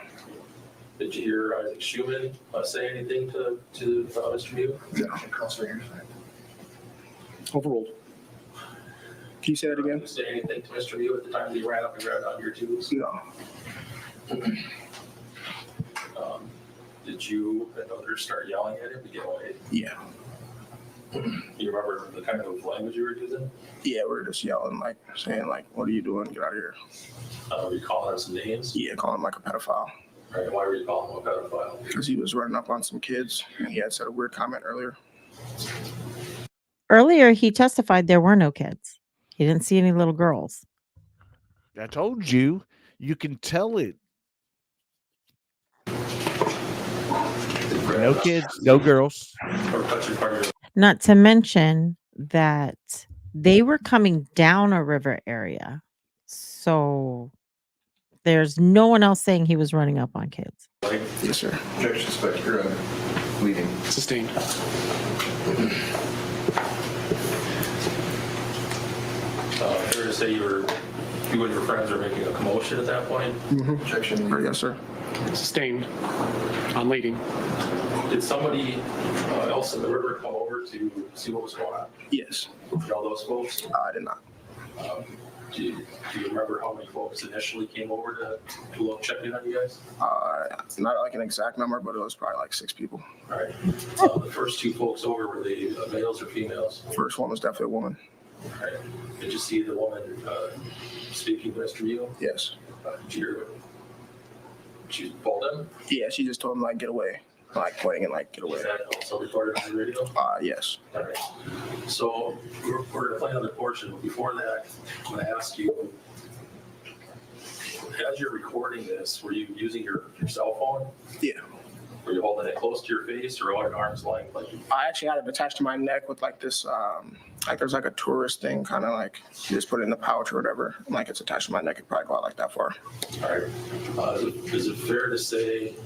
Did you hear Isaac Schumann say anything to Mr. Miu? Overruled. Can you say that Did again? you say anything to Mr. Miu at the time that he ran up and grabbed onto your tubes? No. Did you and others start yelling at him to get away? Yeah. You remember the kind of language you were using? Yeah, we were just yelling, like saying like, what are you doing? Get out of here. Were you calling him some names? Yeah, calling him like a pedophile. Right, why were you calling him a pedophile? Because he was running up on some kids and he had said a weird comment earlier. Earlier, he testified there were no kids. He didn't see any little girls. I told you. You can tell it. No kids, no girls. Or touch your partner. Not to mention that they were coming down a river area. So there's no one else saying he was running up on kids. Yes, sir. Objection, Spectre. Leading. Sustained. Fair to say you and your friends were making a commotion at that point? Objection. Yes, sir. Sustained. On leading. Did somebody else in the river come over to see what was going on? Yes. Did all those folks? I did not. Do you remember how many folks initially came over to look, check in on you guys? Not like an exact number, but it was probably like 6 people. All right. The first 2 folks over, were they males or females? First one was definitely a woman. All right. Did you see the woman speaking to Mr. Miu? Yes. Did you hear what she told him? Yeah, she just told him like get away, like pointing and like get away. Was that also recorded on the radio? Yes. All right. So we're going to play another portion. Before that, I'm going to ask you, as you're recording this, were you using your cell phone? Yeah. Were you holding it close to your face or on your arm's length? Like, I actually had it attached to my neck with like this, like there's like a tourist thing, kind of like you just put it in the pouch or whatever. And, like it's attached to my neck. It probably go out like that far. all right. Is it fair to say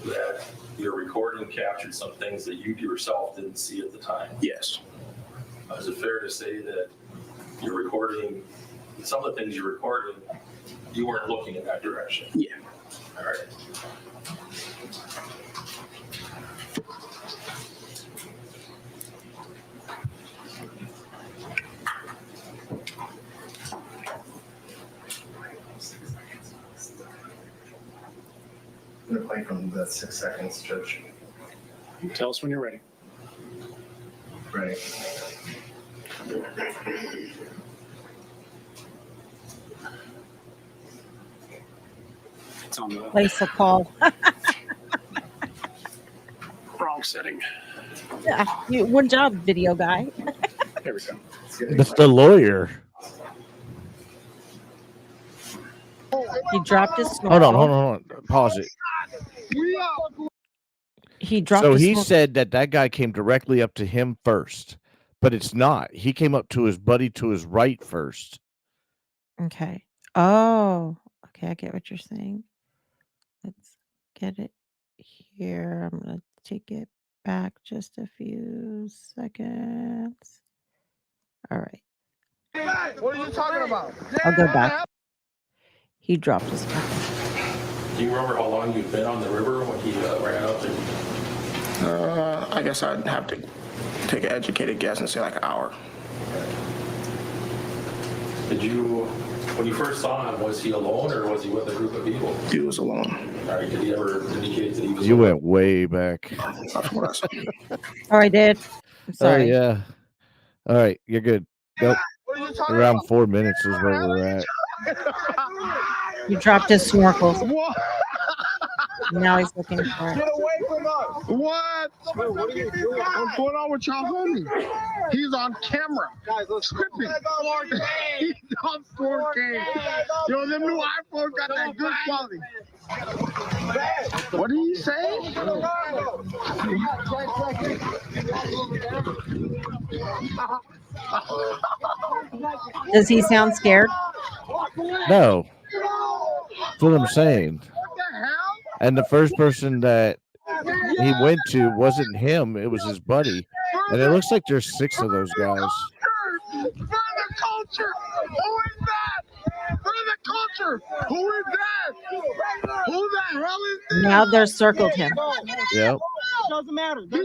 that your recording captured some things that you yourself didn't see at the time? Yes. Is it fair to say that you're recording, some of the things you're recording, you weren't looking in that direction? Yeah. All right. I'm going to play from the 6 seconds, Judge. Tell us when you're ready. Ready. It's on the Place a call. wrong setting. Yeah, one job, video guy. There we go. That's the lawyer. He dropped his Hold snorkel. on. Pause it. He dropped So his he snorkel. said that guy came directly up to him first, but it's not. He came up to his buddy to his right first. Okay. Oh, okay. I get what you're saying. Let's get it here. I'm going to take it back just a few seconds. All right. What are you talking about? I'll go back. He dropped his snorkel. Do you remember how long you've been on the river when he ran up and I guess I'd have to take an educated guess and say like an hour. did you, when you first saw him, was he alone or was he with a group of people? He was alone. All right, did he ever indicate that he was You alone? went way back. That's what I said. Oh, I did. I'm sorry. Oh, yeah. All right, you're good. Nope. What are you talking Around 4 minutes is where we're at. He dropped his snorkel. What? Now he's looking for it. Get away from us! What? What are you doing? What's going on with y'all, homie? He's on camera. Guys, let's tripping. He's on 4K. Yo, them new iPhones got that good quality. What did he say? Does he sound scared? No. That's what I'm saying. What the hell? And the first person that he went to wasn't him, it was his buddy. And it looks like there's 6 of those guys. For the culture! Who is that? For the culture! Who is that? Who the hell is this? Now they're circled him. Yep. Doesn't matter. He's not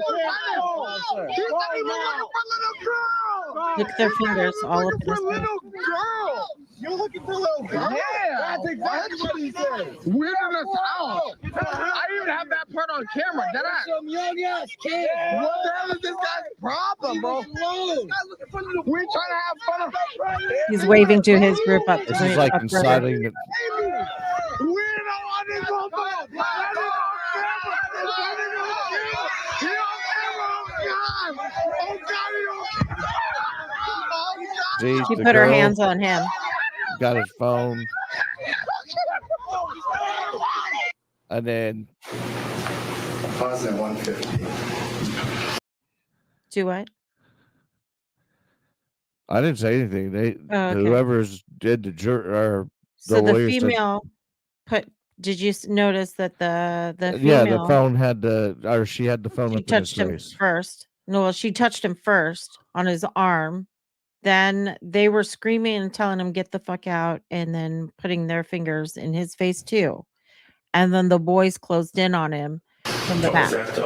even looking for little girl. Look at their fingers all up Looking in for his little girl. You're looking for little girl? Yeah. That's exactly what he said. Weirding us out. I even have that part on camera. That some young ass kid. What the hell is this guy's problem, bro? We trying to have fun. He's waving to his group up. This is like upriver. inciting it. We don't want this motherfucker. See, She the put her girl hands on him. got his phone. And then Pausing at 150. Do what? I didn't say anything. They Oh, okay. whoever's did the or So the lawyer said- female put. Did you notice that the yeah, female? the phone had she had the phone She up in his touched him face. first. No, well, she touched him first on his arm. Then they were screaming and telling him get the fuck out, and then putting their fingers in his face too. And then the boys closed in on him from the So back. is that,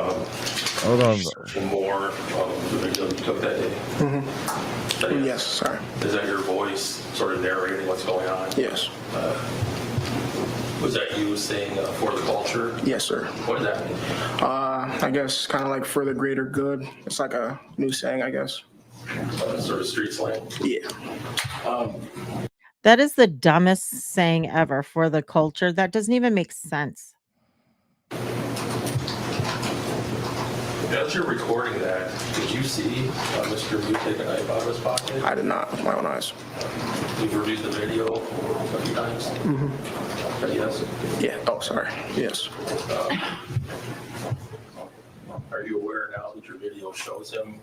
Hold on. searching more of the video you took that day? Mm-hmm. Yes, sorry. Is that your voice sort of narrating what's going on? Yes. Was that you saying for the culture? Yes, sir. What does that mean? I guess kind of like for the greater good. It's like a new saying, I guess. Sort of street slang? Yeah. That is the dumbest saying ever for the culture. That doesn't even make sense. As you're recording that, did you see Mr. Miu take a knife out of his pocket? I did not with my own eyes. You've reviewed the video a few times? Mm-hmm. Yes? Yeah. Oh, sorry. Yes. Are you aware now that your video shows him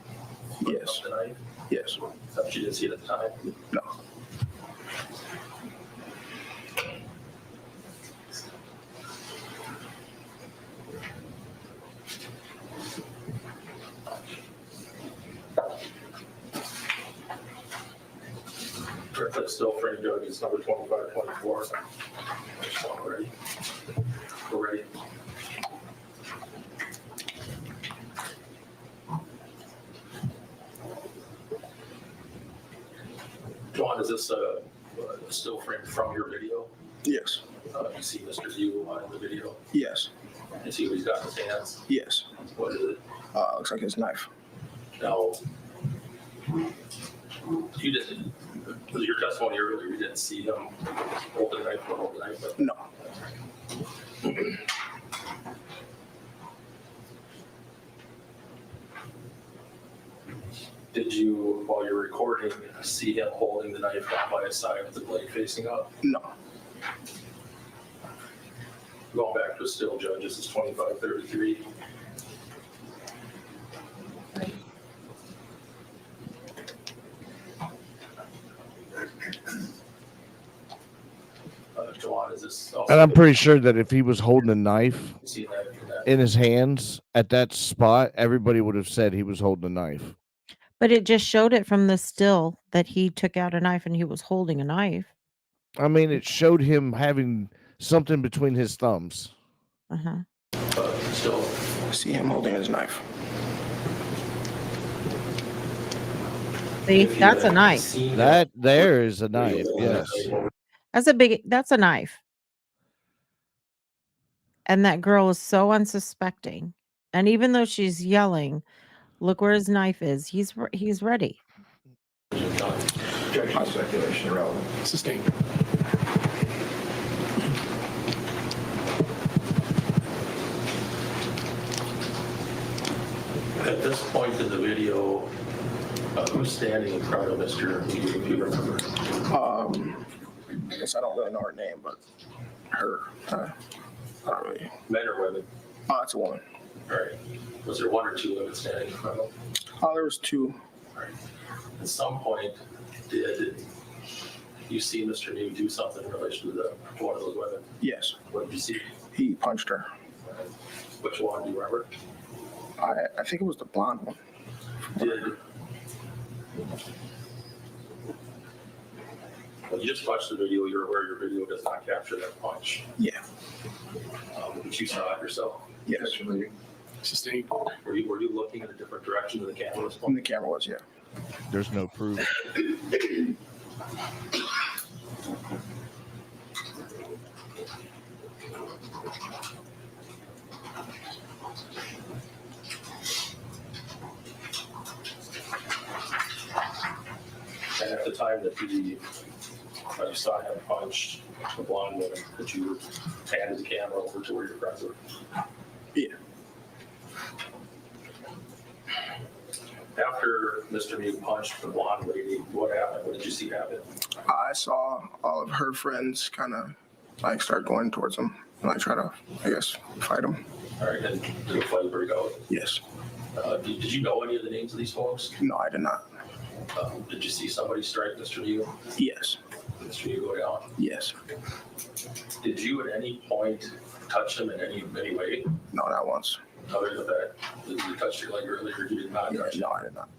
Yes. the knife? Yes. That you didn't see it at the time? No. That still frame judge is number 2524. Ready? We're ready. John, is this a still frame from your video? Yes. You see Mr. Miu in the video? Yes. You see what he's got in his hands? Yes. What is it? Looks like his knife. Now, you didn't, was your testimony earlier, you didn't see him hold the knife or hold the knife? But No. did you, while you're recording, see him holding the knife down by his side with the blade facing up? No. Going back to a still judge, this is 2533. Joanne, is this also? And I'm pretty sure that if he was holding a knife You see that in that? in his hands at that spot, everybody would have said he was holding a knife. But it just showed it from the still that he took out a knife and he was holding a knife. I mean, it showed him having something between his thumbs. Uh-huh. Still, I see him holding his knife. See, if you that's a had knife. seen That there is a knife. Yes. That's a knife. And that girl is so unsuspecting. And even though she's yelling, look where his knife is. He's ready. Objection, speculation, irrelevant. Sustained. At this point in the video, who's standing in front of Mr. Miu, if you remember? I guess I don't really know her name, but her. I don't really. Men or women? Oh, it's a woman. All right. Was there one or two women standing in front of him? Oh, there was two. All right. At some point, did you see Mr. Miu do something in relation to one of those women? Yes. What did you see? He punched her. Which one, do you remember? I think it was the blonde one. Did well, you just watched the video, you're aware your video does not capture that punch. Yeah. But you saw it yourself. Yes. Actually, Sustained. Were you looking in a different direction than the camera was And pointing? the camera was, yeah. There's no proof. And at the time that you saw him punch the blonde woman, that you handed the camera over to where your friends were? Yeah. After Mr. Miu punched the blonde lady, what happened? What did you see happen? I saw all of her friends kind of I start going towards him and I try to, I guess, fight him. All right, and did the fight break out? Yes. Did you know any of the names of these folks? No, I did not. Did you see somebody strike Mr. Miu? Yes. Did Mr. Miu go down? Yes. Did you at any point touch him in any way? No, not once. Other than that, did you touch your leg earlier? You did not touch No, I did not.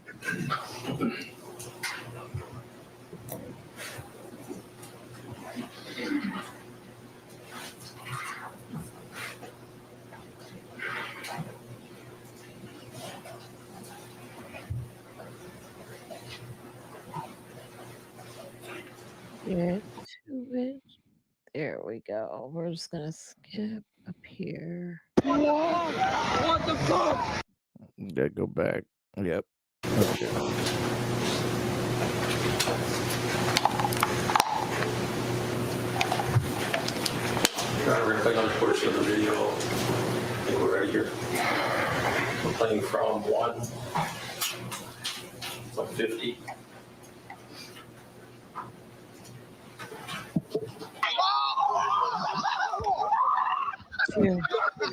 Get to it. There we go. We're just gonna skip up here. What the fuck? Yeah, go back. Yep. Okay. We're going to play another portion of the video. I think we're ready here. We're playing from 150. Two.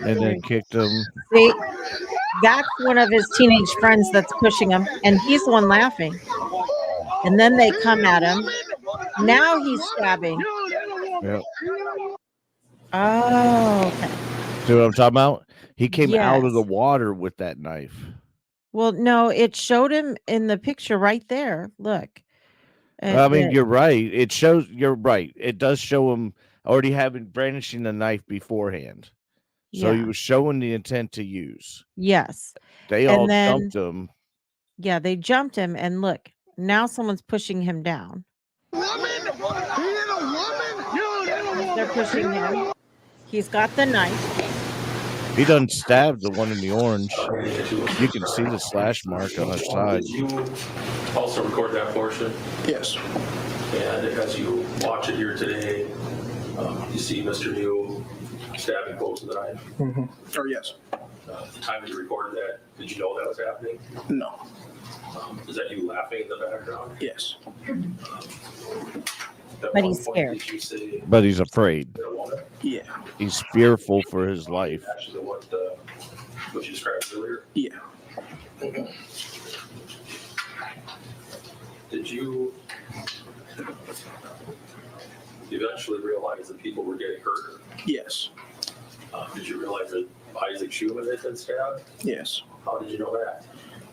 And then kicked him. See, that's one of his teenage friends that's pushing him, and he's the one laughing. And then they come at him. Now he's stabbing. Yep. Oh, okay. See what I'm talking about? He came out of the Yes. water with that knife. Well, no, it showed him in the picture right there. Look. I mean, that- you're right. It shows. You're right. It does show him already having brandishing the knife beforehand. So he yeah. was showing the intent to use. Yes. They And all then- jumped him. Yeah, they jumped him, and look, now someone's pushing him down. They're pushing him. He's got the knife. He done stabbed the one in the orange. You can see the slash mark on his side. Did you also record that portion? Yes. And as you watch it here today, you see Mr. Miu stabbing folks with a knife. Mm-hmm. Or yes. At the time that you recorded that, did you know that was happening? No. Is that you laughing in the background? Yes. At But one he's point, scared. Did you say But he's afraid. that a woman? Yeah. He's fearful for his life. Actually, what you described earlier. Yeah. Did you eventually realize that people were getting hurt? Yes. Did you realize that Isaac Schumann had been stabbed? Yes. How did you know that?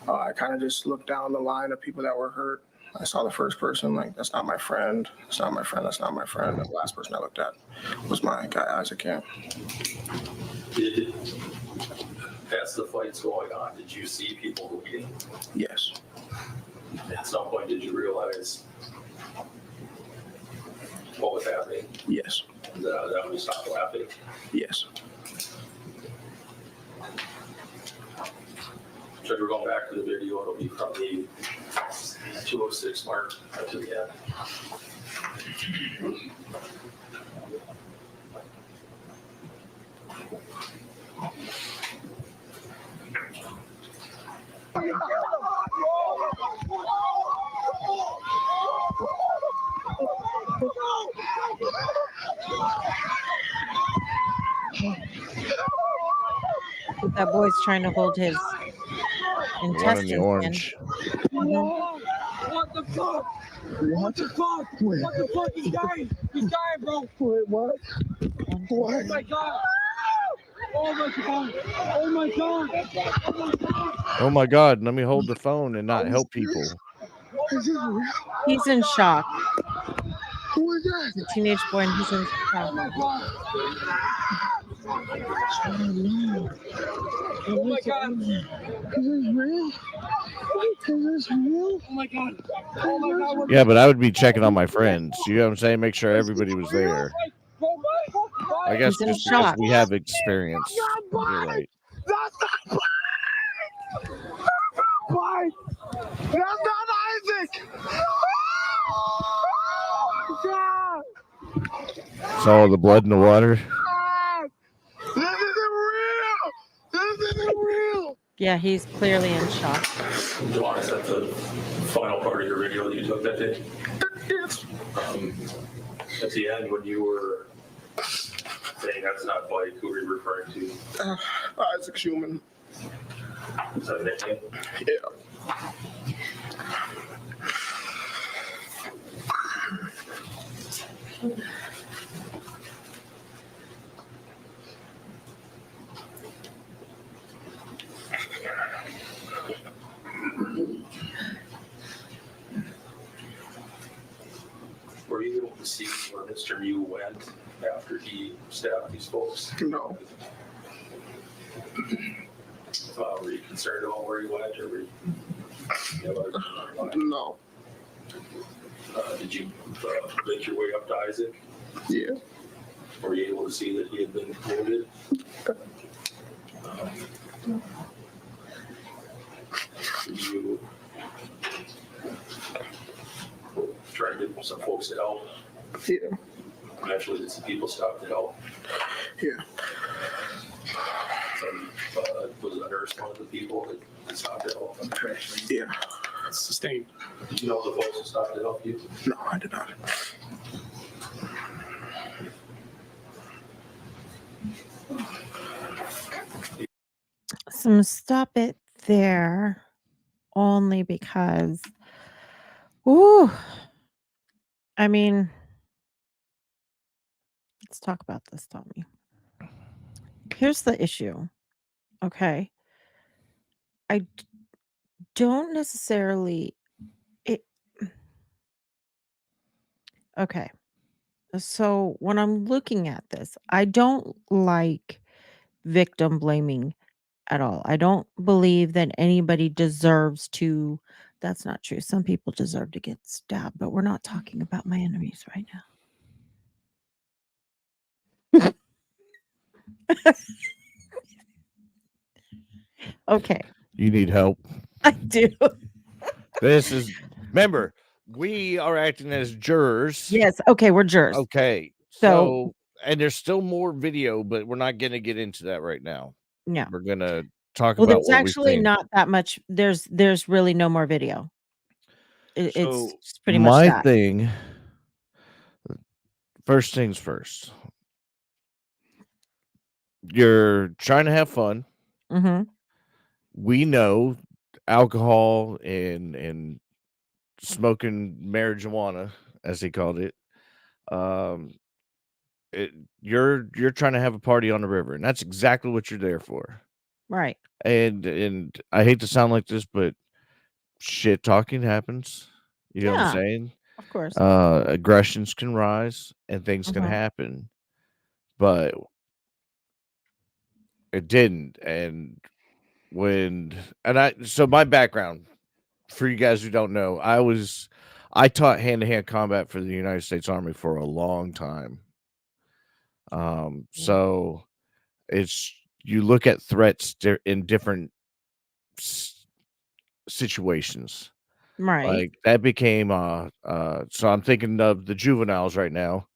I kind of just looked down the line of people that were hurt. I saw the first person, like, that's not my friend. That's not my friend. That's not my friend. And the last person I looked at was my guy, Isaac Camp. Did, as the fight's going on, did you see people bleeding? Yes. At some point, did you realize what was happening? Yes. That when you stopped laughing? Yes. So we're going back to the video. It'll be from the 206 mark to the end. That boy's trying to hold his The one in intestines the in. orange. Mhm. What the fuck? What the fuck? What the fuck? He's dying. He's dying, bro. Wait, what? Oh my god. Oh my god. Oh my god. Oh my God, let me hold the phone and not help people. He's in shock. Who is that? He's a teenage boy, and he's in shock. Oh my god. Is this real? Is this real? Oh my god. Oh my god. What Yeah, but I would be checking on my friends. You know what I'm saying? Make sure everybody was there. Bro, what? I guess He's in just because shock. we have experience. You're right. That's not Mike. That's not Isaac. Oh my God. Saw the blood in the water. God. This isn't real. This isn't real. Yeah, he's clearly in shock. John, is that the final part of your video that you took that day? Yes. At the end, when you were saying that's not Mike, who are you referring to? Isaac Schumann. Is that a nickname? Yeah. Were you able to see where Mr. Miu went after he stabbed these folks? No. Were you concerned about where he went, or were you? No. Did you make your way up to Isaac? Yeah. Were you able to see that he had been wounded? Did you try to get some folks to help? Yeah. Eventually, did some people stop to help? Yeah. Was a nurse one of the people that stopped to help? Yeah. Sustained. Did you know the folks that stopped to help you? No, I did not. So I'm gonna stop it there only because, ooh, I mean, let's talk about this, Tommy. Here's the issue. Okay. I don't necessarily it okay. So when I'm looking at this, I don't like victim blaming at all. I don't believe that anybody deserves to. That's not true. Some people deserve to get stabbed, but we're not talking about my enemies right now. Okay. You need help. I do. This is, remember, we are acting as jurors. Yes. Okay. We're jurors. Okay. So- So, and there's still more video, but we're not going to get into that right now. Yeah. We're going to talk Well, about there's what we've actually seen. not that much. There's really no more video. It's So just pretty much my that. thing, first things first. You're trying to have fun. Mm-hmm. We know alcohol and smoking marijuana, as he called it. You're trying to have a party on the river, and that's exactly what you're there for. Right. And I hate to sound like this, but shit talking happens. You know what I'm Yeah. saying? Of course. Aggressions can rise and things can Mhm. happen, but it didn't. And so my background, for you guys who don't know, I taught hand-to-hand combat for the United States Army for a long time. So it's, you look at threats in different situations. Right. Like that became so I'm thinking of the juveniles right now.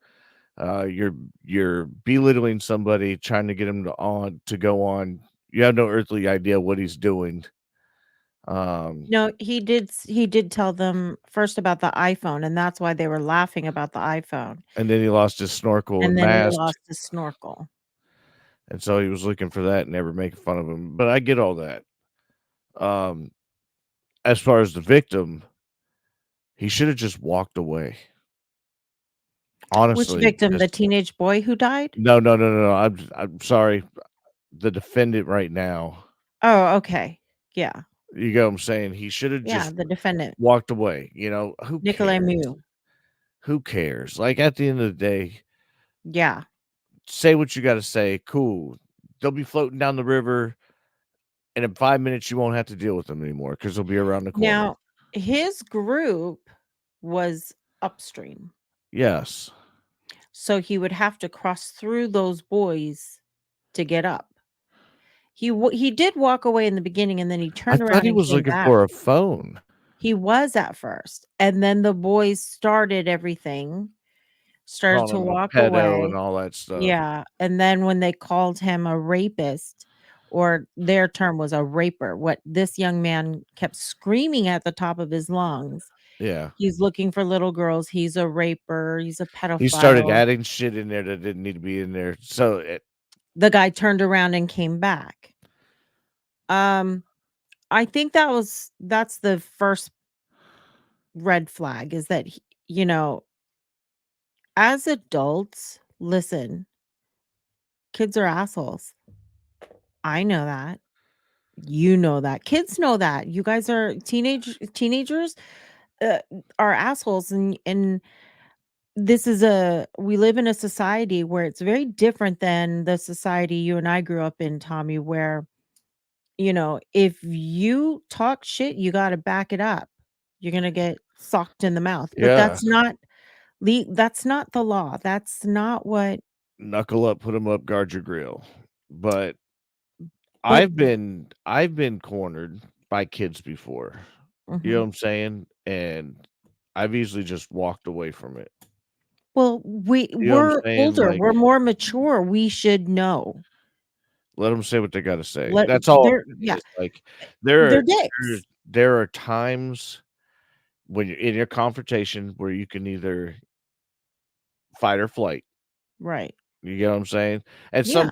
You're belittling somebody, trying to get him to go on. You have no earthly idea what he's doing. No, he did tell them first about the iPhone, and that's why they were laughing about the iPhone. And then he lost his snorkel And and then he mask, lost his snorkel. and so he was looking for that and never making fun of him. But I get all that. As far as the victim, he should have just walked away. Honestly, Which victim? The teenage boy who died? No. I'm sorry. The defendant right now. Oh, okay. Yeah. You get what I'm saying? He should have Yeah, just the defendant. walked away. You know, who Nicolae cares? Miu. Who cares? Like at the end of the day, Yeah. say what you got to say. Cool. They'll be floating down the river, and in 5 minutes you won't have to deal with them anymore because they'll be around the corner. Now, his group was upstream. Yes. So he would have to cross through those boys to get up. He did walk away in the beginning, and then he I turned around thought he and was came looking back. for a phone. He was at first, and then the boys started everything, started to Calling him a walk pedo away. and all that stuff. Yeah, and then when they called him a rapist, or their term was a raper, what this young man kept screaming at the top of his lungs Yeah. He's looking for little girls. He's a raper. He's a He started pedophile. adding shit in there that didn't need to be in there. So The guy turned around and came back. I think that's the first red flag is that as adults, listen, kids are assholes. I know that. You know that. Kids know that. You guys are teenagers uh, are assholes, and we live in a society where it's very different than the society you and I grew up in, Tommy, where if you talk shit, you got to back it up. You're going to get socked in the mouth. But yeah, that's not the law. That's not what knuckle up, put them up, guard your grill. But but I've been cornered by kids before. You know mhm. what I'm saying? And I've easily just walked away from it. Well, You know what I'm we're saying? older. Like, We're more mature. We should know. let them say what they got to say. Let That's all they're it yeah, is. Like, there they're are dicks. there are times when you're in your confrontation where you can either fight or flight. Right. You get what I'm saying? And Yeah.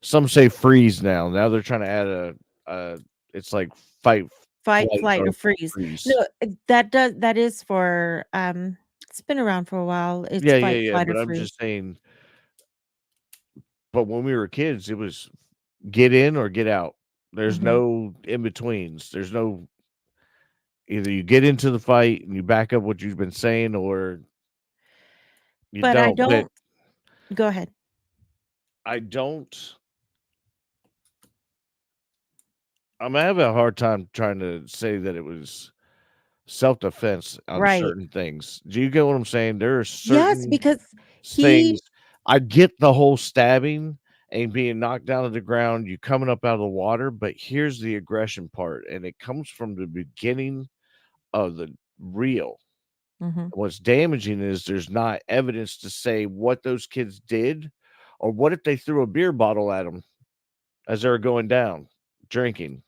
some say freeze now. Now they're trying to add a it's like fight, Fight, flight, flight, or or freeze. freeze. No, that is for it's been around for a while. It's Yeah, yeah, fight, yeah. flight, or But I'm freeze. just saying. But when we were kids, it was get in or get out. There's Mhm. no in betweens. There's no either you get into the fight and you back up what you've been saying, or you But I don't. But don't go ahead. I don't. I'm having a hard time trying to say that it was self-defense on Right. certain things. Do you get what I'm saying? There are Yes, certain because he things. I get the whole stabbing and being knocked down to the ground, you coming up out of the water, but here's the aggression part, and it comes from the beginning of the reel. Mhm. What's damaging is there's not evidence to say what those kids did, or what if they threw a beer bottle at them as they were going down drinking.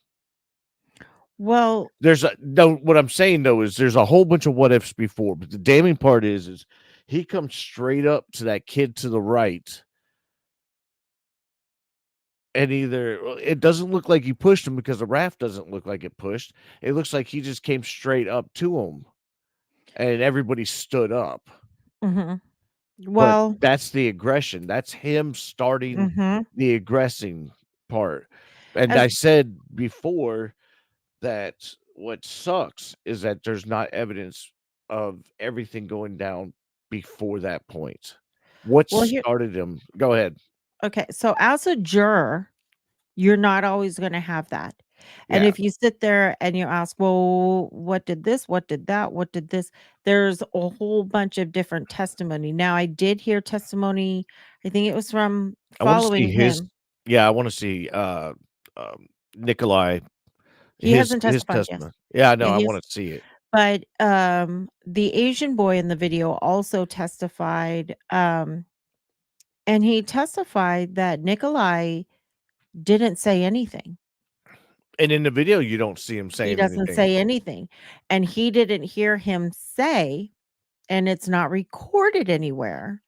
Well, There's a no. What I'm saying though is there's a whole bunch of what ifs before, but the damning part is he comes straight up to that kid to the right, and it doesn't look like he pushed him because the raft doesn't look like it pushed. It looks like he just came straight up to him, and everybody stood up. mhm. But Well, that's the aggression. That's him starting mhm. the aggressing part. And I As said before that what sucks is that there's not evidence of everything going down before that point. What well here started him? Go ahead. okay, so as a juror, you're not always gonna have that. And Yeah. if you sit there and you ask, "Well, what did this? What did that? What did this?" There's a whole bunch of different testimony. Now, I did hear testimony, I think it was from I want to see following his him. yeah, I want to see Nikolai He hasn't his testified, yes. testament. Yeah, I Yeah, know. I he is want to see it. but, the Asian boy in the video also testified, and he testified that Nikolai didn't say anything. And in the video you don't see him He saying doesn't anything. say anything, and he didn't hear him say, and it's not recorded anywhere,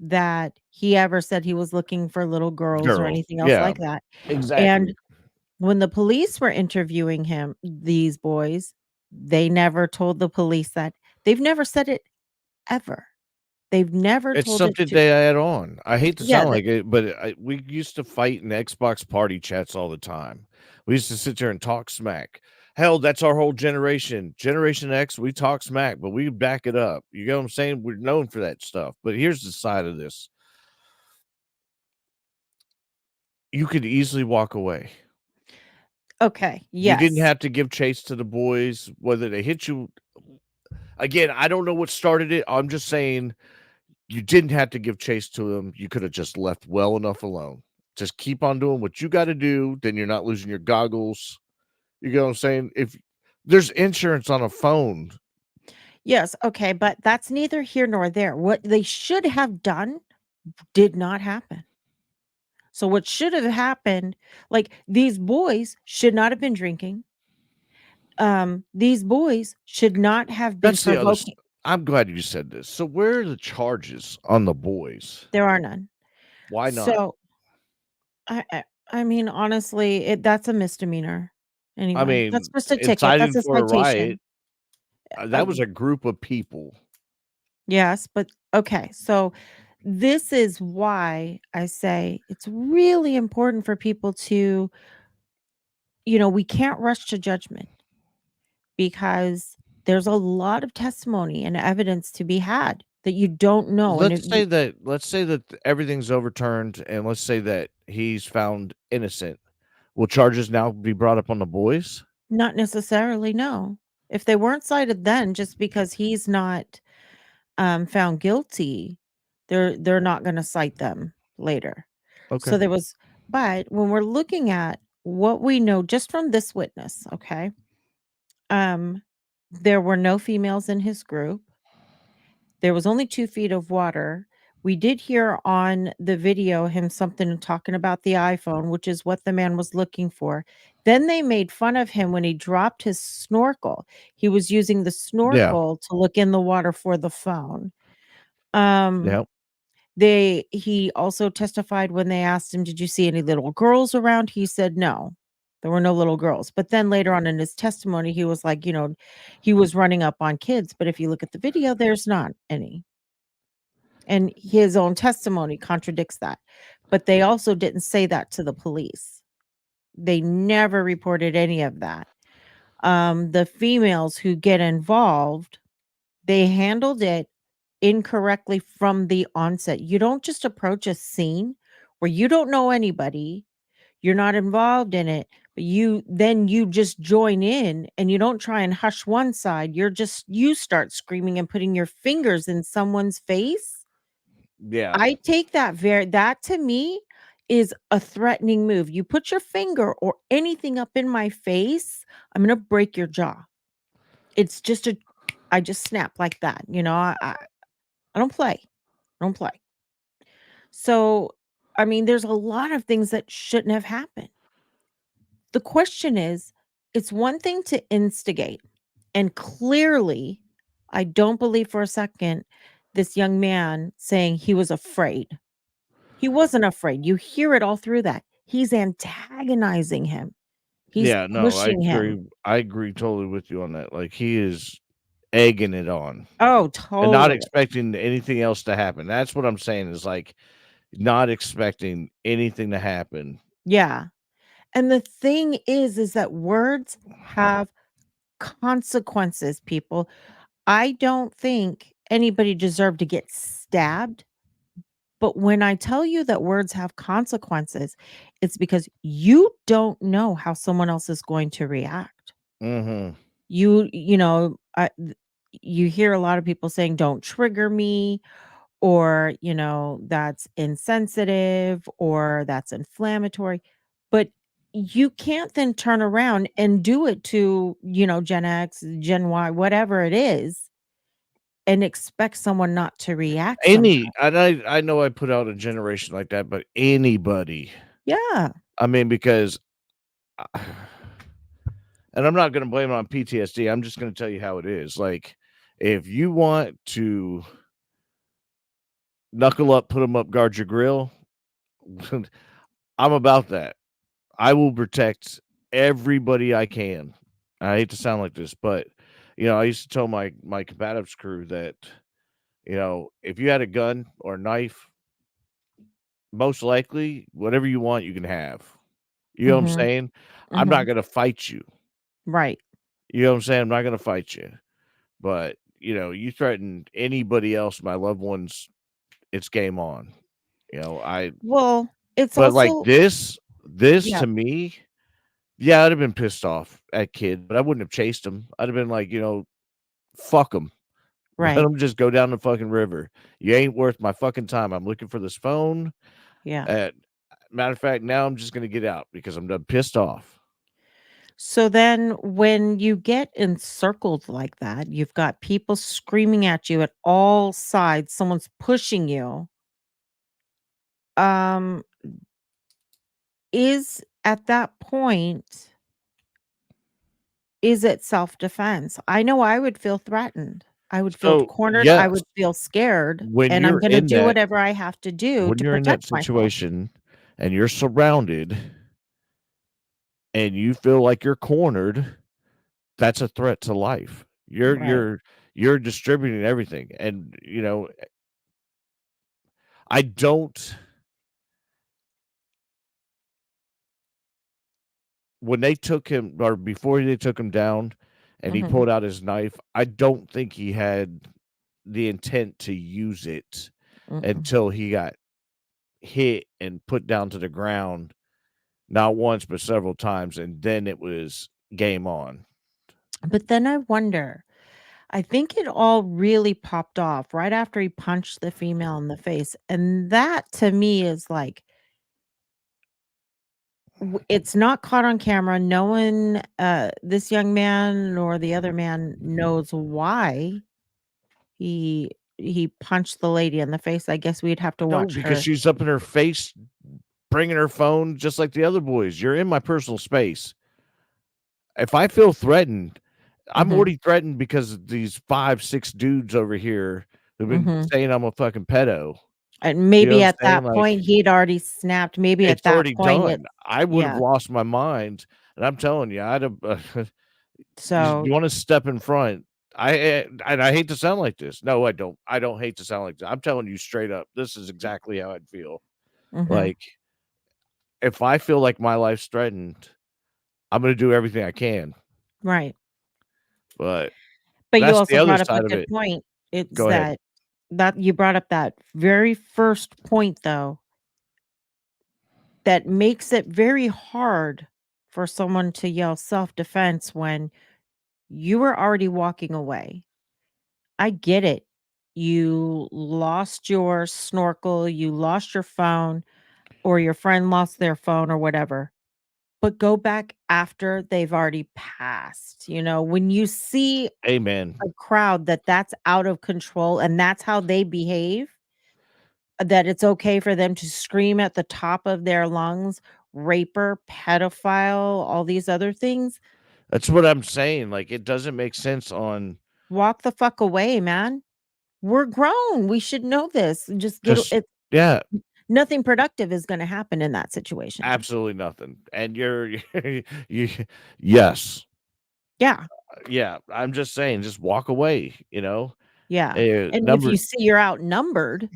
that he ever said he was looking for little girls or Girls. anything else Yeah, like that, exactly. and when the police were interviewing these boys, they never told the police that. They've never said it ever. They've never It's told it something to they add on. I hate to yeah, sound like it, but we used to fight in Xbox party chats all the time. We used to sit there and talk smack. Hell, that's our whole generation. Generation X, we talk smack, but we back it up. You know what I'm saying? We're known for that stuff. But here's the side of this. You could easily walk away. okay, You didn't yes. have to give chase to the boys, whether they hit you. Again, I don't know what started it. I'm just saying you didn't have to give chase to them. You could have just left well enough alone. Just keep on doing what you got to do. Then you're not losing your goggles. You know what I'm saying? If there's insurance on a phone, Yes, okay, but that's neither here nor there. What they should have done did not happen. So what should have happened, like, these boys should not have been drinking. these boys should not have been That's the other. provoking. I'm glad you said this. So where are the charges on the boys? There are none. Why not? So I mean, honestly, that's a misdemeanor. I Anyway, that's mean, just a ticket. inciting That's a for a riot. citation. That was a group of people. Yes, but okay. So this is why I say it's really important for people to, we can't rush to judgment because there's a lot of testimony and evidence to be had that you don't know. And Let's say that everything's overturned, and let's say that he's found innocent. Will charges now be brought up on the boys? not necessarily, no. If they weren't cited then, just because he's not found guilty, they're not going to cite them later. Okay. So but when we're looking at what we know just from this witness, okay, there were no females in his group. There was only 2 feet of water. We did hear on the video him something talking about the iPhone, which is what the man was looking for. Then they made fun of him when he dropped his snorkel. He was using the Yeah. snorkel to look in the water for the phone. Um, Yeah. he also testified when they asked him, "Did you see any little girls around?" He said, "No, there were no little girls." But then later on in his testimony, he was like, he was running up on kids. But if you look at the video, there's not any. And his own testimony contradicts that. But they also didn't say that to the police. They never reported any of that. The females who get involved, they handled it incorrectly from the onset. You don't just approach a scene where you don't know anybody, you're not involved in it, but you just join in and you don't try and hush one side. You start screaming and putting your fingers in someone's face. Yeah. I take that to me is a threatening move. You put your finger or anything up in my face, I'm gonna break your jaw. It's just I just snap like that. I don't play. I don't play. So, I mean, there's a lot of things that shouldn't have happened. The question is, it's one thing to instigate. And clearly, I don't believe for a second this young man saying he was afraid. He wasn't afraid. You hear it all through that. He's antagonizing him. He's Yeah, no, I pushing him. agree. I agree totally with you on that. Like, he is egging it on Oh, and not totally. expecting anything else to happen. That's what I'm saying is like not expecting anything to happen. Yeah. And the thing is that words have consequences, people. I don't think anybody deserved to get stabbed. But when I tell you that words have consequences, it's because you don't know how someone else is going to react. Mhm. You hear a lot of people saying, "Don't trigger me," or, "That's insensitive," or "That's inflammatory." But you can't then turn around and do it to, Gen X, Gen Y, whatever it is, and expect someone not to react Any sometime. and I know I put out a generation like that, but anybody. Yeah. I mean, because and I'm not gonna blame it on PTSD. I'm just gonna tell you how it is. Like, if you want to knuckle up, put them up, guard your grill, I'm about that. I will protect everybody I can. I hate to sound like this, but I used to tell my combatives crew that, if you had a gun or a knife, most likely whatever you want, you can have. You know what I'm Mhm. saying? I'm not Mhm. gonna fight you. Right. You know what I'm saying? I'm not gonna fight you. But you threaten anybody else, my loved ones, it's game on. I Well, it's but like also this yeah, to me, yeah, I'd have been pissed off at kid, but I wouldn't have chased him. I'd have been like, fuck him. Let right. him just go down the fucking river. You ain't worth my fucking time. I'm looking for this phone. Yeah. Uh, Matter of fact, now I'm just gonna get out because I'm done pissed off. So then when you get encircled like that, you've got people screaming at you at all sides, someone's pushing you. Um, is at that point is it self-defense? I know I would feel threatened. I would feel So, cornered. I yes, would feel scared, when and I'm you're gonna in do that whatever I have to do when to you're in that protect myself. situation and you're surrounded and you feel like you're cornered, that's a threat to life. You're Right. you're you're distributing everything, and I don't. When they took him, or before they took him down, and he Mhm. pulled out his knife, I don't think he had the intent to use it Mm-mm. until he got hit and put down to the ground, not once but several times, and then it was game on. But then I wonder, I think it all really popped off right after he punched the female in the face, and that to me is like it's not caught on camera. No one, this young man nor the other man knows why he punched the lady in the face. I guess we'd have to No, watch because her. she's up in her face, bringing her phone just like the other boys. You're in my personal space. If I feel threatened, I'm Mhm, already threatened because of these 5, 6 dudes over here who've been mhm. saying I'm a fucking pedo. And You know what maybe I'm at saying? that Like, point, he'd already snapped. Maybe at it's that already point, it's done. I would have yeah. lost my mind, and I'm telling you, I'd have So you wanna step in front. And I hate to sound like this. No, I don't. I don't hate to sound like this. I'm telling you straight up, this is exactly how I'd feel. mhm, Like, if I feel like my life's threatened, I'm gonna do everything I can, right. but But you that's the also other brought up a side of good it. point. It's Go ahead. that you brought up that very first point, though, that makes it very hard for someone to yell self-defense when you were already walking away. I get it. You lost your snorkel, you lost your phone, or your friend lost their phone or whatever. But go back after they've already passed. When you see Amen. a crowd that's out of control and that's how they behave, that it's okay for them to scream at the top of their lungs, raper, pedophile, all these other things, That's what I'm saying, like, it doesn't make sense on walk the fuck away, man. We're grown. We should know this. Just get just it. yeah, Nothing productive is gonna happen in that situation. absolutely nothing, and you're you yes. Yeah, Yeah, I'm just saying, just walk away, yeah. And if number you see you're outnumbered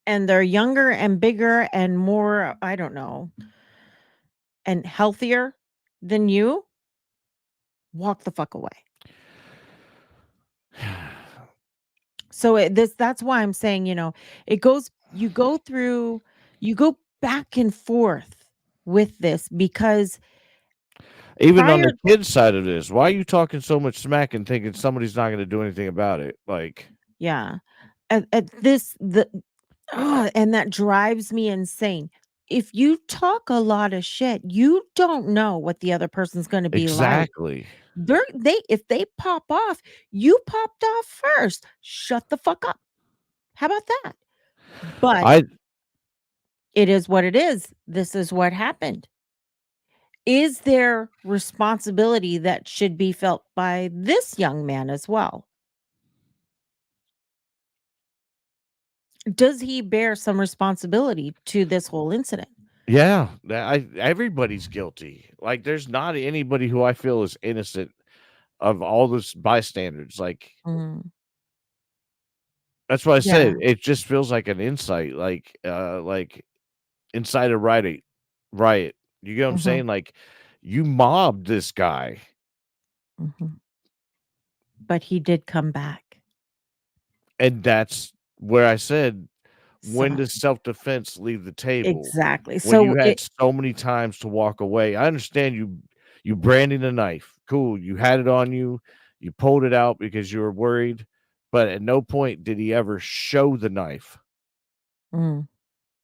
and they're younger and bigger and more, I don't know, and healthier than you, walk the fuck away. So that's why I'm saying, it goes you go back and forth with this because even on prior the kid side of this, why are you talking so much smack and thinking somebody's not gonna do anything about it? Like, yeah, at this and that drives me insane. If you talk a lot of shit, you don't know what the other person's gonna be like. exactly. If they pop off, you popped off first. Shut the fuck up. How about that? But I it is what it is. This is what happened. Is there responsibility that should be felt by this young man as well? Does he bear some responsibility to this whole incident? yeah, everybody's guilty. Like, there's not anybody who I feel is innocent of all this bystanders, like, Mhm. that's what I said, Yeah. it just feels like an insight, like inside a riot. You get what I'm Mhm. saying? Like, you mobbed this guy, Mhm. But he did come back. and that's where I said, when So does self-defense leave the table? exactly. When So you had it so many times to walk away. I understand you branding a knife. Cool, you had it on you. You pulled it out because you were worried, but at no point did he ever show the knife. mm.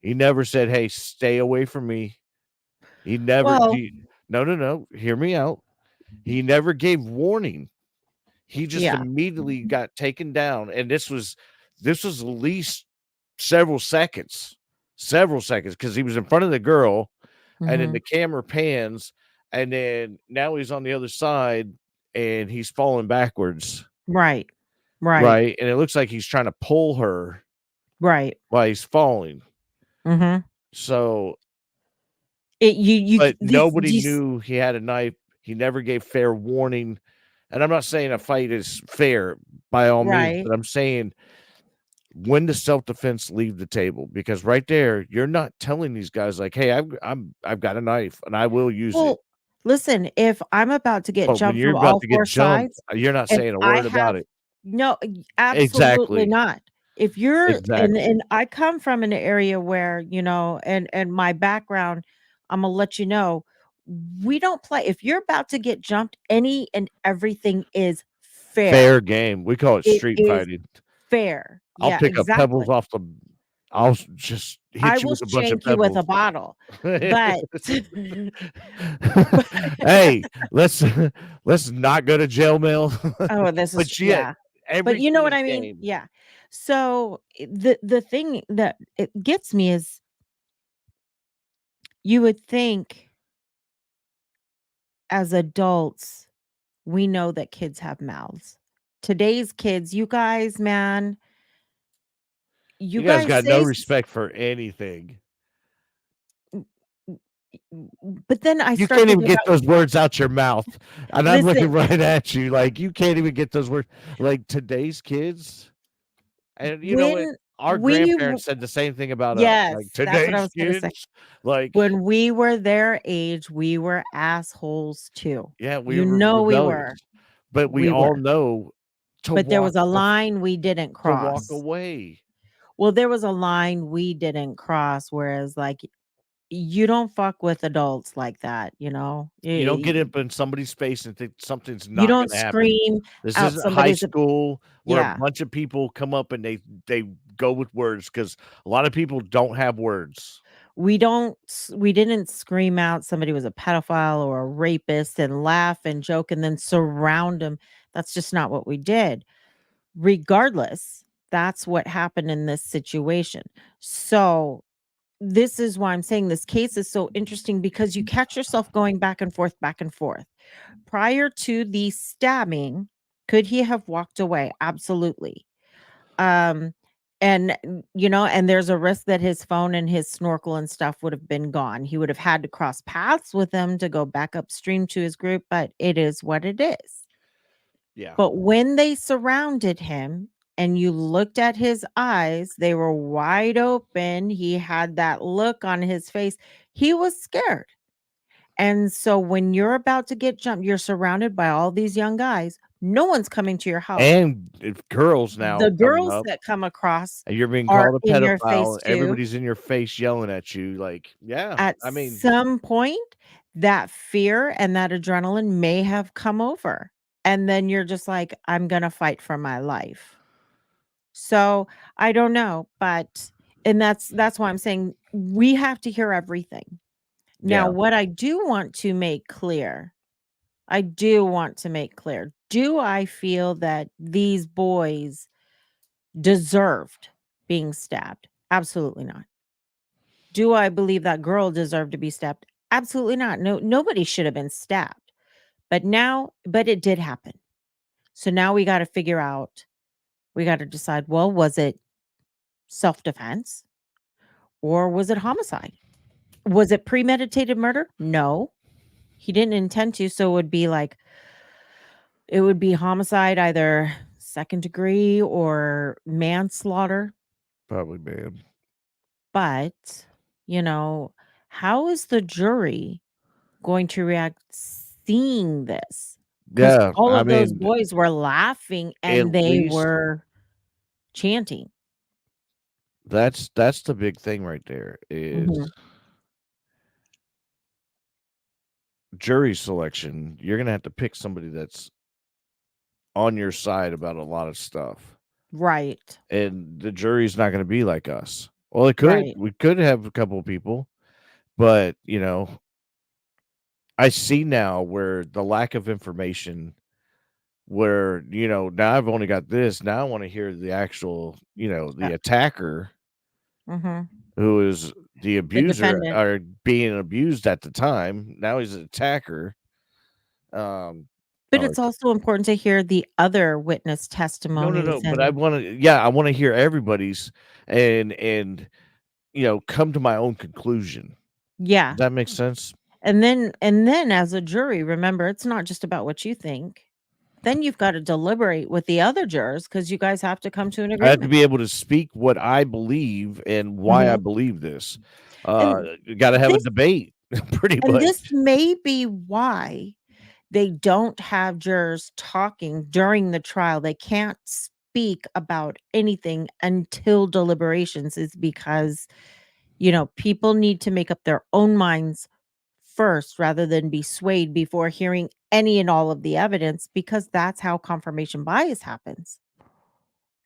He never said, "Hey, stay away from me." He never Well, No, no, no, hear me out. He never gave warning. He just yeah. immediately got taken down, and this was at least several seconds, because he was in front of the girl, and then Mhm. the camera pans, and then now he's on the other side and he's falling backwards, Right. Right. right? And it looks like he's trying to pull her Right. while he's falling. Mhm. So, You but these nobody knew he had a knife. He never gave fair warning. And I'm not saying a fight is fair by all means, Right. but I'm saying when does self-defense leave the table? Because right there, you're not telling these guys like, "Hey, I've got a knife and I will use it." Well, listen, if I'm about to get But when jumped you're from about all to get 4 jumped, sides, you're not and saying a I word about have it. no, absolutely Exactly. not. If you're Exactly. and I come from an area where, and my background, Imma let you know, we don't play. If you're about to get jumped, any and everything is fair. Fair game. We call it It street is fighting. fair. I'll Yeah, pick up pebbles exactly. off the I'll just I hit you will with a bunch of shank you with a pebbles. bottle, but Hey, let's not go to jail, Mel. Oh, this is But yet, yeah. But you know everything what is I mean? game. Yeah. So, the thing that it gets me is you would think as adults, we know that kids have mouths. Today's kids, you guys, man, you You guys guys got no say respect for anything. but then I You start can't even thinking get about those words out your mouth. And I'm looking listen, right at you like you can't even get those words. Like today's kids, and you know what? when Our we w grandparents said the same thing about us. Like yes, that's what I today's was gonna say. kids, like When we were their age, we were assholes too. yeah, we You were know we rebellious. were. But we We all were. know to But there walk was a the f line we didn't to walk cross. away. Well, there was a line we didn't cross, whereas, like, you don't fuck with adults like that, you know? You don't get Y up in somebody's face and think something's You not don't gonna happen. scream This out isn't high somebody's school where a yeah. bunch of people come up and they go with words because a lot of people don't have words. We didn't scream out somebody was a pedophile or a rapist and laugh and joke and then surround them. That's just not what we did. Regardless, that's what happened in this situation. So, this is why I'm saying this case is so interesting because you catch yourself going back and forth, back and forth. Prior to the stabbing, could he have walked away? Absolutely. Um, and there's a risk that his phone and his snorkel and stuff would have been gone. He would have had to cross paths with them to go back upstream to his group, but it is what it is. Yeah. But when they surrounded him and you looked at his eyes, they were wide open. He had that look on his face. He was scared. And so when you're about to get jumped, you're surrounded by all these young guys. No one's coming to your help. And if girls now The coming girls up that come across and you're being are called a in your face pedophile, too. everybody's in your face yelling at you, like, yeah, At I mean, some point, that fear and that adrenaline may have come over. And then you're just like, I'm going to fight for my life. So I don't know, but and that's why I'm saying we have to hear everything. Now, yeah. what I do want to make clear, I do want to make clear, do I feel that these boys deserved being stabbed? Absolutely not. Do I believe that girl deserved to be stabbed? Absolutely not. No, nobody should have been stabbed. But it did happen. So now we got to figure out, we got to decide, well, was it self-defense or was it homicide? Was it premeditated murder? No. He didn't intend to, so it would be homicide, either second degree or manslaughter. Probably bad. But, you know, how is the jury going to react seeing this? Because Yeah, all I of those mean, boys were laughing at and they least were chanting. that's the big thing right there is Mhm. jury selection. You're gonna have to pick somebody that's on your side about a lot of stuff. Right. And the jury's not gonna be like us. Well, it could. Right. We could have a couple of people, but I see now where the lack of information where, now I've only got this. Now I want to hear the actual, Uh, the attacker mhm. who is the abuser defendant. or being abused at the time. Now he's an attacker. But Or it's also important to hear the other witness no, testimonies but I and want to, yeah, I want to hear everybody's and come to my own conclusion. yeah. Does that make sense? And then as a jury, remember, it's not just about what you think. Then you've got to deliberate with the other jurors because you guys have to come to an I have to agreement. be able to speak what I believe and why I Mhm. believe this. And You got to have a this debate, pretty and much. this may be why they don't have jurors talking during the trial. They can't speak about anything until deliberations is because, people need to make up their own minds first rather than be swayed before hearing any and all of the evidence because that's how confirmation bias happens.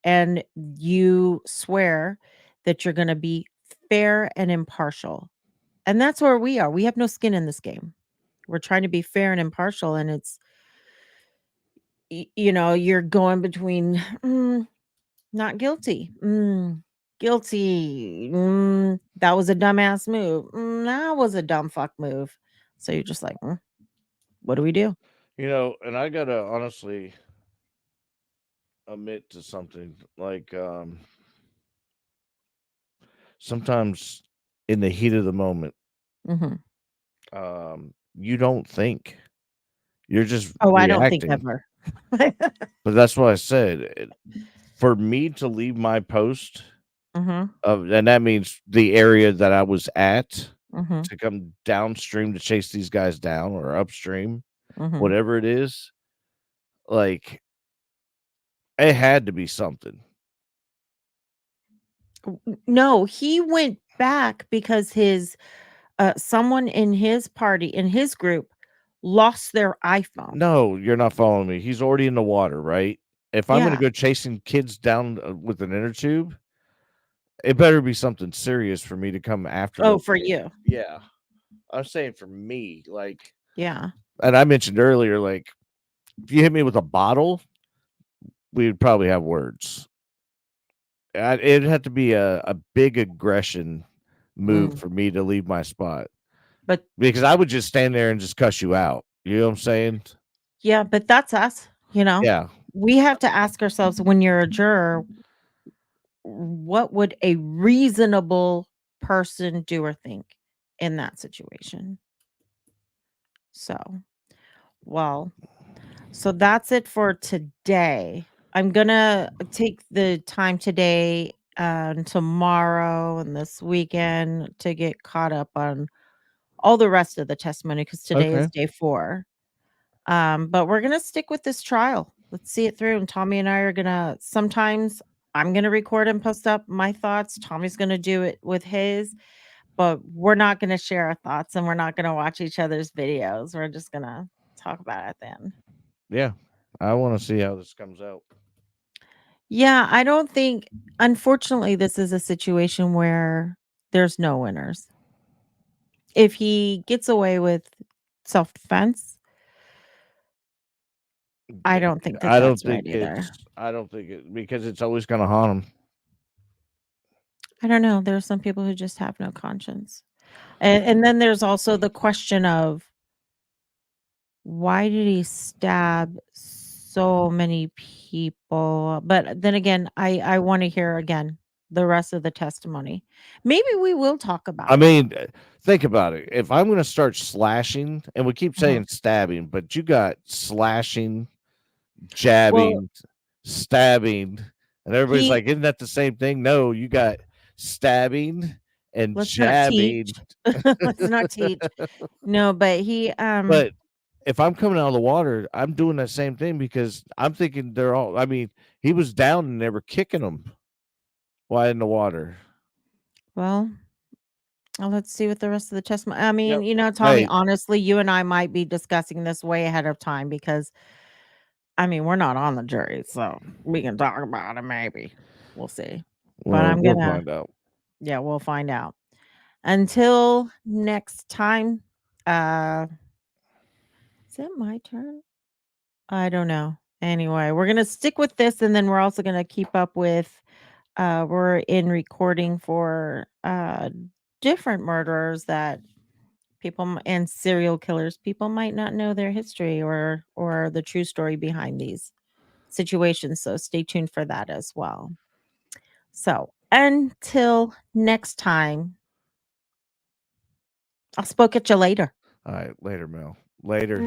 And you swear that you're going to be fair and impartial. And that's where we are. We have no skin in this game. We're trying to be fair and impartial and it's you're going between not guilty. Guilty. That was a dumbass move. That was a dumb fuck move. So you're just like, what do we do? And I got to honestly admit to something like sometimes in the heat of the moment, Mhm. you don't think. You're just Oh, I don't think reacting. ever. But that's what I said. For me to leave my post Mhm, and that means the area that I was at mhm, to come downstream to chase these guys down or upstream, mhm. whatever it is, like it had to be something. No, he went back because his someone in his party, in his group, lost their iPhone. No, you're not following me. He's already in the water, right? If I'm gonna Yeah. go chasing kids down with an inner tube, it better be something serious for me to come after Oh, them. for you. Yeah. I'm saying for me, like, Yeah. and I mentioned earlier, like, if you hit me with a bottle, we'd probably have words. It'd have to be a big aggression move Mm. for me to leave my spot But because I would just stand there and just cuss you out. You know what I'm saying? yeah, but that's us, Yeah. We have to ask ourselves when you're a juror, what would a reasonable person do or think in that situation? So, well, so that's it for today. I'm gonna take the time today and tomorrow and this weekend to get caught up on all the rest of the testimony because today is Okay. day 4. But we're gonna stick with this trial. Let's see it through. And Tommy and I are gonna sometimes I'm gonna record and post up my thoughts. Tommy's gonna do it with his, but we're not gonna share our thoughts and we're not gonna watch each other's videos. We're just gonna talk about it then. Yeah. I want to see how this comes out. Yeah, I don't think unfortunately this is a situation where there's no winners. If he gets away with self-defense, I don't think that I don't that's think right either. I don't think it because it's always going to haunt him. I don't know. There are some people who just have no conscience. And then there's also the question of why did he stab so many people? But then again, I want to hear again the rest of the testimony. Maybe we will talk about I it. mean, think about it. If I'm going to start slashing, and we keep Mhm. saying stabbing, but you got slashing, Well, jabbing, stabbing, and everybody's he like, "Isn't that the same thing?" No, you got stabbing and let's not teach. jabbing. Let's not teach. No, but he But if I'm coming out of the water, I'm doing that same thing because I'm thinking they're all. I mean, he was down and they were kicking him while in the water. well, let's see what the rest of the testimony. I mean, Yep. Tommy, Hey, honestly, you and I might be discussing this way ahead of time because I mean, we're not on the jury, so we can talk about it maybe. We'll see. But well, I'm we'll gonna find out. yeah, we'll find out. Until next time, uh is it my turn? I don't know. Anyway, we're gonna stick with this and then we're also gonna keep up with we're in recording for different murderers that and serial killers, people might not know their history or the true story behind these situations. So stay tuned for that as well. So until next time, I'll spoke at you later. All right, later, Mel. Later.